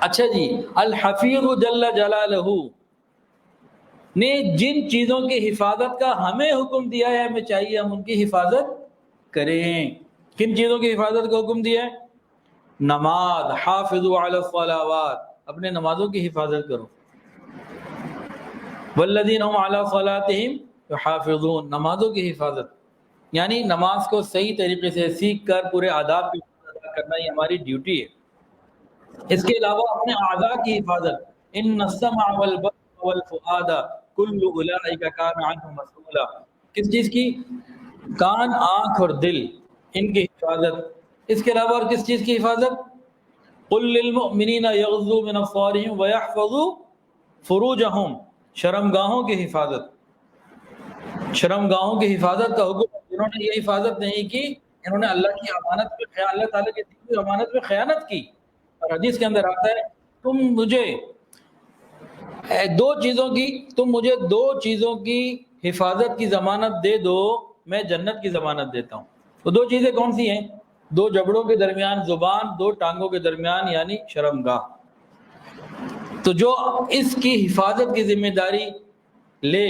اچھا جی، الحفیظ جل جلالہ نے جن چیزوں کی حفاظت کا ہمیں حکم دیا ہے، ہمیں چاہیے ہم ان کی حفاظت کریں۔ کن چیزوں کی حفاظت کا حکم دیا ہے؟ نماز، حافظوا علی الصلاوات، اپنے نمازوں کی حفاظت کرو۔ والذین هم علی صلاتہم یحافظون، نمازوں کی حفاظت، یعنی نماز کو صحیح طریقے سے سیکھ کر پورے آداب کی ادا کرنا یہ ہماری ڈیوٹی ہے۔ اس کے علاوہ اپنے اعضاء کی حفاظت، ان السمع والبصر والفؤاد کل اولئک کان عنہ مسئولا، کس چیز کی؟ کان، آنکھ اور دل، ان کی حفاظت۔ اس کے علاوہ اور کس چیز کی حفاظت؟ قل للمؤمنین یغضوا من ابصارہم ویحفظوا فروجہم، شرمگاہوں کی حفاظت، شرمگاہوں کی حفاظت کا حکم۔ جنہوں نے یہ حفاظت نہیں کی، انہوں نے اللہ کی امانت میں، اللہ تعالیٰ کے دی ہوئی امانت میں خیانت کی۔ اور حدیث کے اندر آتا ہے، تم مجھے دو چیزوں کی حفاظت کی ضمانت دے دو، میں جنت کی ضمانت دیتا ہوں۔ تو دو چیزیں کون سی ہیں؟ 2 جبڑوں کے درمیان زبان، 2 ٹانگوں کے درمیان یعنی شرمگاہ۔ تو جو اس کی حفاظت کی ذمہ داری لے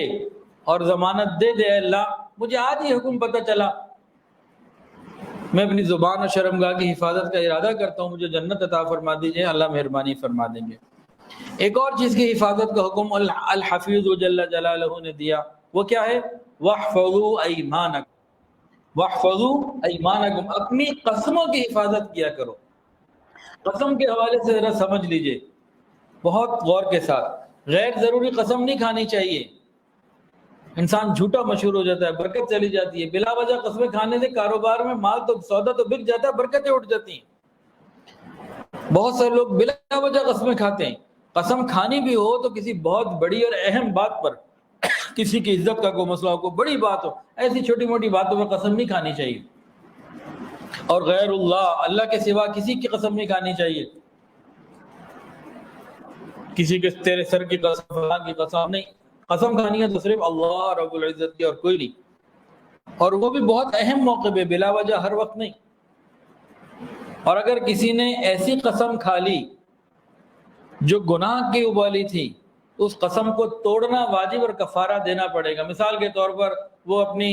اور ضمانت دے دے، اللہ مجھے آج یہ حکم پتہ چلا، میں اپنی زبان اور شرمگاہ کی حفاظت کا ارادہ کرتا ہوں، مجھے جنت عطا فرما دیجئے، اللہ مہربانی فرما دیں گے۔ ایک اور چیز کی حفاظت کا حکم الحفیظ جل جلالہ نے دیا، وہ کیا ہے؟ واحفظوا ایمانکم، واحفظوا ایمانکم، اپنی قسموں کی حفاظت کیا کرو۔ قسم کے حوالے سے ذرا سمجھ لیجئے بہت غور کے ساتھ، غیر ضروری قسم نہیں کھانی چاہیے۔ انسان جھوٹا مشہور ہو جاتا ہے، برکت چلی جاتی ہے۔ بلا وجہ قسمیں کھانے سے کاروبار میں مال تو، سودا تو بک جاتا ہے، برکتیں اٹھ جاتی ہیں۔ بہت سارے لوگ بلا وجہ قسمیں کھاتے ہیں۔ قسم کھانی بھی ہو تو کسی بہت بڑی اور اہم بات پر، کسی کی عزت کا کوئی مسئلہ ہو، کوئی بڑی بات ہو، ایسی چھوٹی موٹی باتوں پر قسم نہیں کھانی چاہیے۔ اور غیر اللہ کے سوا کسی کی قسم نہیں کھانی چاہیے۔ کسی کے تیرے سر کی قسم، فلاں کی قسم نہیں، قسم کھانی ہے تو صرف اللہ رب العزت کی اور کوئی نہیں، اور وہ بھی بہت اہم موقع پہ، بلا وجہ ہر وقت نہیں۔ اور اگر کسی نے ایسی قسم کھا لی جو گناہ کی ابالی تھی، تو اس قسم کو توڑنا واجب اور کفارہ دینا پڑے گا۔ مثال کے طور پر وہ اپنے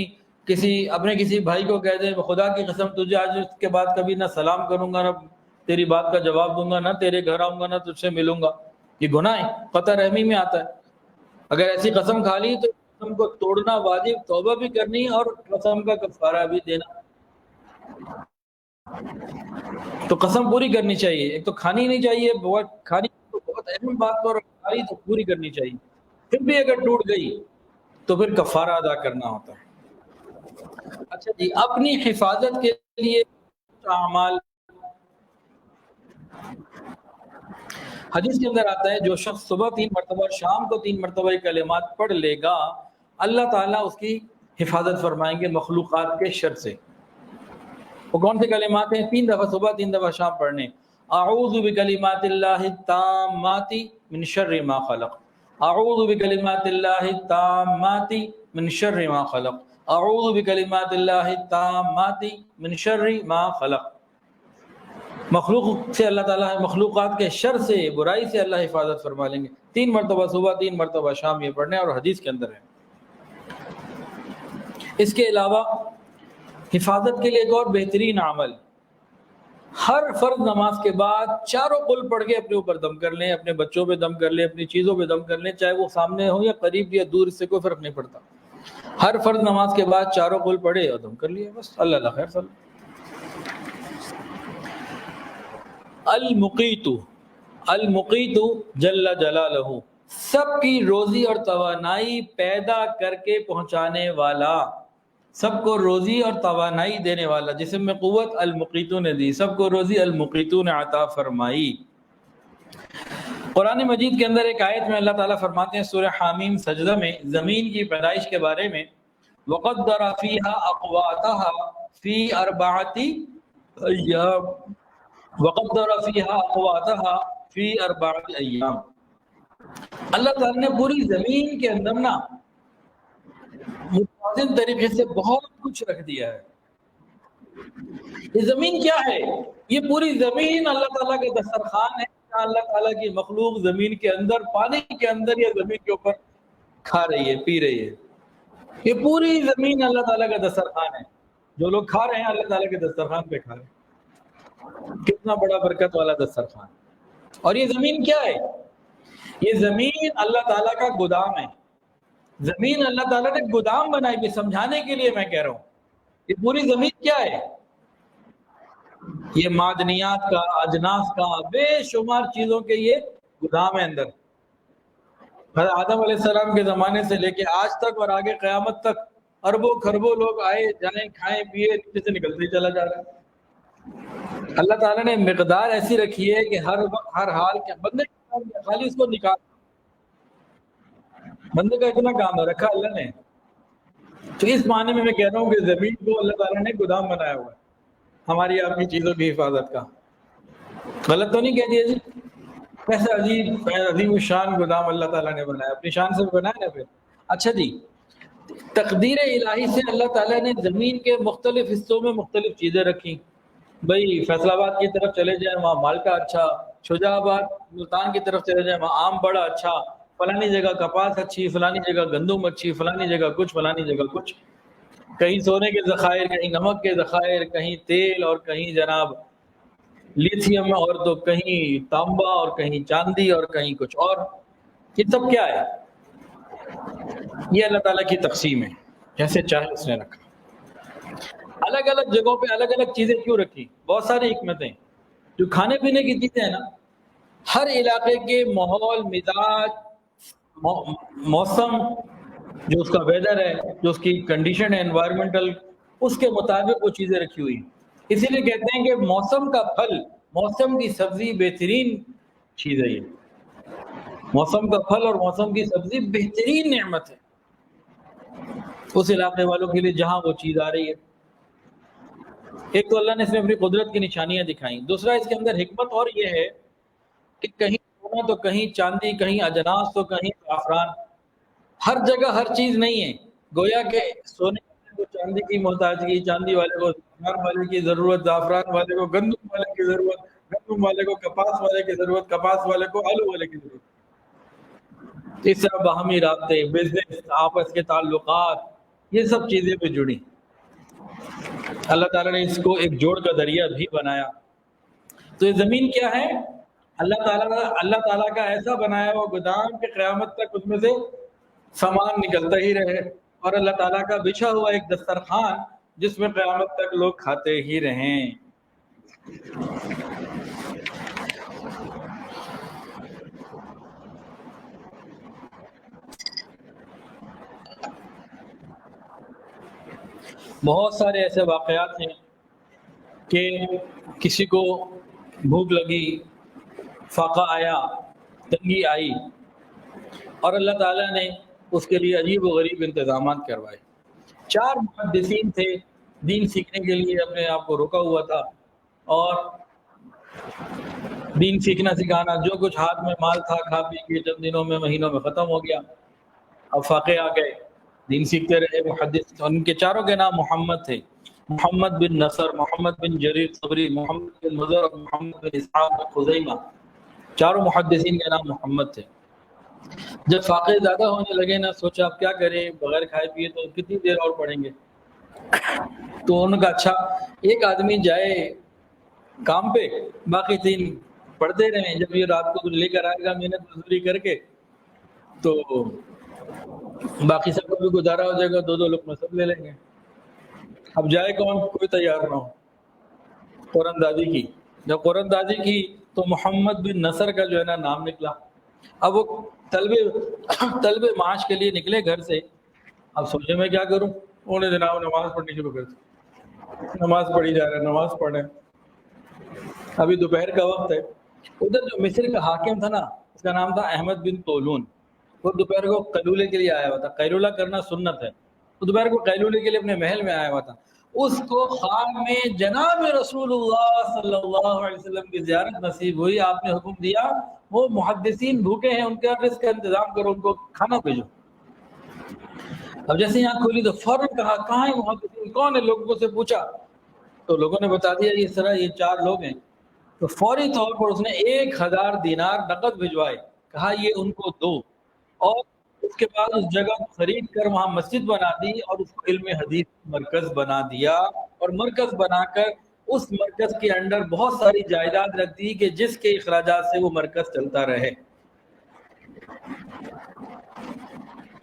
کسی بھائی کو کہہ دیں، خدا کی قسم تجھے آج اس کے بعد کبھی نہ سلام کروں گا، نہ تیری بات کا جواب دوں گا، نہ تیرے گھر آؤں گا، نہ تجھ سے ملوں گا، یہ گناہ ہے، قطع رحمی میں آتا ہے۔ اگر ایسی قسم کھا لی تو قسم کو توڑنا واجب، توبہ بھی کرنی اور قسم کا کفارہ بھی دینا۔ تو قسم پوری کرنی چاہیے، ایک تو کھانی نہیں چاہیے، کھانی تو بہت اہم بات پر کھانی تو پوری کرنی چاہیے، پھر بھی اگر ٹوٹ گئی تو پھر کفارہ ادا کرنا ہوتا ہے۔ اچھا جی، اپنی حفاظت کے لیے اعمال، حدیث کے اندر آتا ہے جو شخص صبح 3 مرتبہ اور شام کو 3 مرتبہ یہ کلمات پڑھ لے گا، اللہ تعالیٰ اس کی حفاظت فرمائیں گے مخلوقات کے شر سے۔ وہ کون سے کلمات ہیں؟ 3 دفعہ صبح، 3 دفعہ شام پڑھنے۔ اعوذ بکلمات اللہ التامات من شر ما خلق، اعوذ بکلمات اللہ التامات من شر ما خلق، اعوذ بکلمات اللہ التامات من شر ما خلق۔ مخلوق سے اللہ تعالیٰ، مخلوقات کے شر سے، برائی سے اللہ حفاظت فرما لیں گے۔ 3 مرتبہ صبح، 3 مرتبہ شام یہ پڑھنے، اور حدیث کے اندر ہے۔ اس کے علاوہ حفاظت کے لیے ایک اور بہترین عمل، ہر فرض نماز کے بعد چاروں قل پڑھ کے اپنے اوپر دم کر لیں، اپنے بچوں پہ دم کر لیں، اپنی چیزوں پہ دم کر لیں، چاہے وہ سامنے ہو یا قریب یا دور، اس سے کوئی فرق نہیں پڑتا۔ ہر فرض نماز کے بعد چاروں قل پڑھے اور دم کر لیے، بس اللہ اللہ خیر صلی اللہ۔ المقیت جل جلالہ، سب کی روزی اور توانائی پیدا کر کے پہنچانے والا، سب کو روزی اور توانائی دینے والا، جسم میں قوت المقیتوں نے دی، سب کو روزی المقیتوں نے عطا فرمائی۔ قرآن مجید کے اندر ایک آیت میں اللہ تعالیٰ فرماتے ہیں سورہ حامیم سجدہ میں زمین کی پیدائش کے بارے میں، وَقَدَّرَ فِيهَا أَقْوَاتَهَا فِي أَرْبَعَةِ أَيَّامٍ وَقَدَّرَ فِيهَا أَقْوَاتَهَا فِي أَرْبَعَةِ أَيَّامٍ، اللہ تعالیٰ نے پوری زمین کے اندر نا متوازن طریقے سے بہت کچھ رکھ دیا ہے۔ یہ زمین کیا ہے؟ یہ پوری زمین اللہ تعالیٰ کا دسترخوان ہے، اللہ تعالیٰ کی مخلوق زمین کے اندر، پانی کے اندر یا زمین کے اوپر کھا رہی ہے، پی رہی ہے۔ یہ پوری زمین اللہ تعالیٰ کا دسترخوان ہے، جو لوگ کھا رہے ہیں اللہ تعالیٰ کے دسترخوان پہ کھا رہے ہیں۔ کتنا بڑا برکت والا دسترخوان۔ اور یہ زمین کیا ہے؟ یہ زمین اللہ تعالیٰ کا گودام ہے۔ زمین اللہ تعالیٰ نے گودام بنائی بھی، سمجھانے کے لیے میں کہہ رہا ہوں۔ یہ پوری زمین کیا ہے؟ یہ معدنیات کا، اجناس کا، بے شمار چیزوں کے یہ گودام ہے اندر۔ حضرت آدم علیہ السلام کے زمانے سے لے کے آج تک اور آگے قیامت تک اربوں خربوں لوگ آئے جائیں، کھائیں پیے، نیچے سے نکلتے ہی چلا جا رہا ہے۔ اللہ تعالیٰ نے مقدار ایسی رکھی ہے کہ ہر وقت ہر حال کے بندے خالی اس کو نکال، بندے کا اتنا کام رکھا اللہ نے۔ تو اس معنی میں کہہ رہا ہوں کہ زمین کو اللہ تعالیٰ نے گودام بنایا ہوا ہے ہماری آپ کی چیزوں کی حفاظت کا۔ غلط تو نہیں کہہ دیا جی؟ کیسا عظیم الشان گودام اللہ تعالیٰ نے بنایا، اپنی شان سے بنایا نا پھر۔ اچھا جی، تقدیر الہی سے اللہ تعالیٰ نے زمین کے مختلف حصوں میں مختلف چیزیں رکھی۔ بھائی فیصل آباد کی طرف چلے جائیں وہاں مالٹا اچھا، شجاع آباد ملتان کی طرف چلے جائیں وہاں آم بڑا اچھا، فلانی جگہ کپاس اچھی، فلانی جگہ گندم اچھی، فلانی جگہ کچھ، فلانی جگہ کچھ، کہیں سونے کے ذخائر، کہیں نمک کے ذخائر، کہیں تیل اور کہیں جناب لیتھیم اور تو کہیں تانبا اور کہیں چاندی اور کہیں کچھ اور۔ یہ سب کیا ہے؟ یہ اللہ تعالیٰ کی تقسیم ہے، جیسے چاہے اس نے رکھا۔ الگ الگ جگہوں پہ الگ الگ چیزیں کیوں رکھی؟ بہت ساری حکمتیں۔ جو کھانے پینے کی چیزیں ہیں نا، ہر علاقے کے ماحول، مزاج، موسم، جو اس کا ویدر ہے، جو اس کی کنڈیشن ہے انوائرمنٹل، اس کے مطابق وہ چیزیں رکھی ہوئی ہیں۔ اسی لیے کہتے ہیں کہ موسم کا پھل، موسم کی سبزی بہترین چیز ہے۔ یہ موسم کا پھل اور موسم کی سبزی بہترین نعمت ہے اس علاقے والوں کے لیے جہاں وہ چیز آ رہی ہے۔ ایک تو اللہ نے اس میں اپنی قدرت کی نشانیاں دکھائیں، دوسرا اس کے اندر حکمت اور یہ ہے کہ کہیں سونا تو کہیں چاندی، کہیں اجناس تو کہیں زعفران، ہر جگہ ہر چیز نہیں ہے۔ گویا کہ سونے والے کو چاندی کی محتاجگی، چاندی والے کو زعفران والے کی ضرورت، زعفران والے کو گندم والے کی ضرورت، گندم والے کو کپاس والے کی ضرورت، کپاس والے کو آلو والے کی ضرورت۔ اس طرح باہمی رابطے، بزنس، آپس کے تعلقات، یہ سب چیزیں بھی جڑی۔ اللہ تعالیٰ نے اس کو ایک جوڑ کا ذریعہ بھی بنایا۔ تو یہ زمین کیا ہے؟ اللہ تعالیٰ کا ایسا بنایا ہوا گودام کہ قیامت تک اس میں سے سامان نکلتا ہی رہے، اور اللہ تعالیٰ کا بچھا ہوا ایک دسترخوان جس میں قیامت تک لوگ کھاتے ہی رہیں۔ بہت سارے ایسے واقعات ہیں کہ کسی کو بھوک لگی، فاقہ آیا، تنگی آئی، اور اللہ تعالیٰ نے اس کے لیے عجیب و غریب انتظامات کروائے۔ 4 محدثین تھے، دین سیکھنے کے لیے اپنے آپ کو روکا ہوا تھا، اور دین سیکھنا سکھانا، جو کچھ ہاتھ میں مال تھا کھا پی کے چند دنوں میں، مہینوں میں ختم ہو گیا۔ اب فاقے آ گئے، دین سیکھتے رہے محدث۔ ان کے چاروں کے نام محمد تھے، محمد بن نصر، محمد بن جریر صبری، محمد بن مضر اور محمد بن اسحاق بن خزیمہ، چاروں محدثین کے نام محمد تھے۔ جب فاقے زیادہ ہونے لگے نا، سوچا اب کیا کریں، بغیر کھائے پیے تو کتنی دیر اور پڑھیں گے، تو ان کا اچھا ایک آدمی جائے کام پہ، باقی 3 پڑھتے رہیں، جب یہ رات کو کچھ لے کر آئے گا محنت مزدوری کر کے تو باقی سب کو بھی گزارا ہو جائے گا، 2 لقمے سب لے لیں گے۔ اب جائے کون؟ کوئی تیار نہ ہو، قرآن دازی کی۔ جب قرآن دازی کی تو محمد بن نصر کا جو ہے نا نام نکلا۔ اب وہ طلب معاش کے لیے نکلے گھر سے، اب سوچے میں کیا کروں، انہوں نے جناب نماز پڑھنی شروع کر دی، نماز پڑھی جا رہا ہے، نماز پڑھیں، ابھی دوپہر کا وقت ہے۔ ادھر جو مصر کا حاکم تھا نا، اس کا نام تھا احمد بن طولون، وہ دوپہر کو قیلولے کے لیے آیا ہوا تھا، قیلولہ کرنا سنت ہے، تو دوپہر کو قیلولے کے لیے اپنے محل میں آیا ہوا تھا۔ اس کو خواب میں جناب رسول اللہ صلی اللہ علیہ وسلم کی زیارت نصیب ہوئی، آپ نے حکم دیا وہ محدثین بھوکے ہیں، ان کا رزق کا انتظام کرو، ان کو کھانا بھیجو۔ اب جیسے یہاں کھولی تو فوراً کہا کہاں ہے محدثین، کون ہے؟ لوگوں سے پوچھا تو لوگوں نے بتا دیا اس طرح یہ 4 لوگ ہیں۔ تو فوری طور پر اس نے 1000 دینار نقد بھجوائے، کہا یہ ان کو دو، اور اس کے بعد اس جگہ کو خرید کر وہاں مسجد بنا دی اور اس کو علم حدیث مرکز بنا دیا، اور مرکز بنا کر اس مرکز کے اندر بہت ساری جائیداد رکھ دی کہ جس کے اخراجات سے وہ مرکز چلتا رہے۔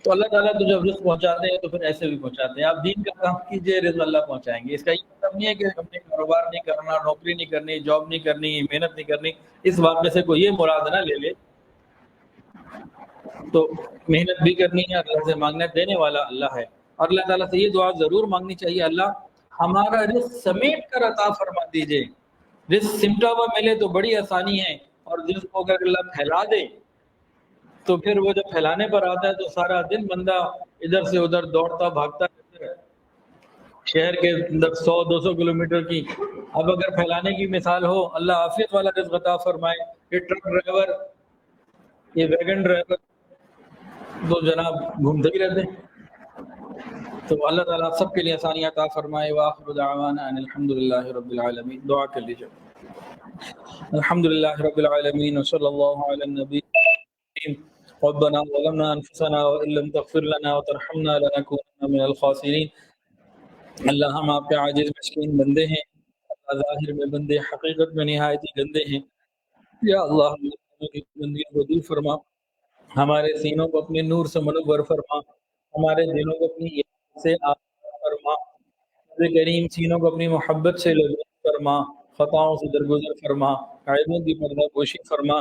تو اللہ تعالیٰ تو جب رزق پہنچاتے ہیں تو پھر ایسے بھی پہنچاتے ہیں۔ آپ دین کا کام کیجئے، رزق اللہ پہنچائیں گے۔ اس کا یہ مطلب نہیں ہے کہ ہم نے کاروبار نہیں کرنا، نوکری نہیں کرنی، جاب نہیں کرنی، محنت نہیں کرنی، اس واقعے سے کوئی یہ مراد نہ لے لے۔ تو محنت بھی کرنی ہے، اللہ سے مانگنا، دینے والا اللہ ہے، اور اللہ تعالیٰ سے یہ دعا ضرور مانگنی چاہیے، اللہ ہمارا رزق سمیٹ کر عطا فرما دیجئے۔ رزق سمٹا ہوا ملے تو بڑی آسانی ہے، اور رزق کو اگر اللہ پھیلا دے تو پھر وہ جب پھیلانے پر آتا ہے تو سارا دن بندہ ادھر سے ادھر دوڑتا بھاگتا رہتا ہے، شہر کے اندر 100-200 کلومیٹر کی۔ اب اگر پھیلانے کی مثال ہو، اللہ عافیت والا رزق عطا فرمائے، یہ ٹرک ڈرائیور، یہ ویگن ڈرائیور تو جناب گھومتے ہی رہتے ہیں۔ تو اللہ تعالیٰ سب کے لیے آسانیاں عطا فرمائے۔ وآخر دعوانا ان الحمدللہ رب العالمین۔ دعا کر لیجیے۔ الحمدللہ رب العالمین وصلی اللہ علی النبی ربنا ظلمنا انفسنا وان لم تغفر لنا وترحمنا لنكونن من الخاسرین۔ اللہ ہم آپ کے عاجز مسکین بندے ہیں، اللہ ظاہر میں بندے، حقیقت میں نہایت ہی گندے ہیں۔ یا اللہ ہماری بندیوں کو دور فرما، ہمارے سینوں کو اپنے نور سے منور فرما، ہمارے دلوں کو اپنی یاد سے آباد فرما، نبی کریم سینوں کو اپنی محبت سے لذیذ فرما، خطاؤں سے درگزر فرما، عیبوں کی پردہ پوشی فرما۔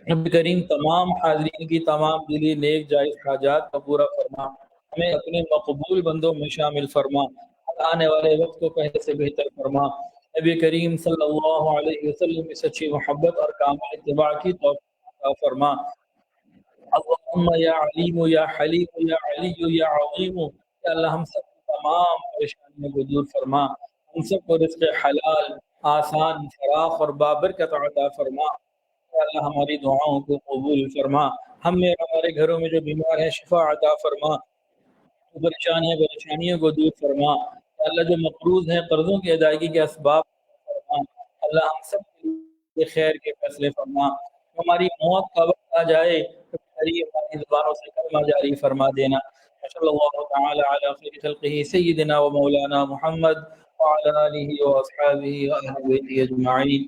نبی کریم تمام حاضرین کی تمام دلی نیک جائز حاجات کا پورا فرما، ہمیں اپنے مقبول بندوں میں شامل فرما، آنے والے وقت کو پہلے سے بہتر فرما۔ نبی کریم صلی اللہ علیہ وسلم کی سچی محبت اور کامل اتباع کی توفیق عطا فرما۔ اللہم یا علیم یا حلیم یا علی یا عظیم، یا اللہ ہم سب کی تمام پریشانیوں کو دور فرما، ہم سب کو رزق حلال آسان فراخ اور بابرکت عطا فرما۔ یا اللہ ہماری دعاؤں کو قبول فرما، ہم میں ہمارے گھروں میں جو بیمار ہیں شفا عطا فرما، پریشانیوں کو دور فرما۔ اللہ جو مقروض ہیں قرضوں کی ادائیگی کے اسباب فرما، اللہ ہم سب کے لیے خیر کے فیصلے فرما۔ ہماری موت کا وقت آ جائے تو ہماری زبانوں سے کلمہ جاری فرما دینا۔ صلی اللہ تعالی علی خیر خلقہ سیدنا و مولانا محمد وعلی آلہ و اصحابہ و اہل بیتہ اجمعین۔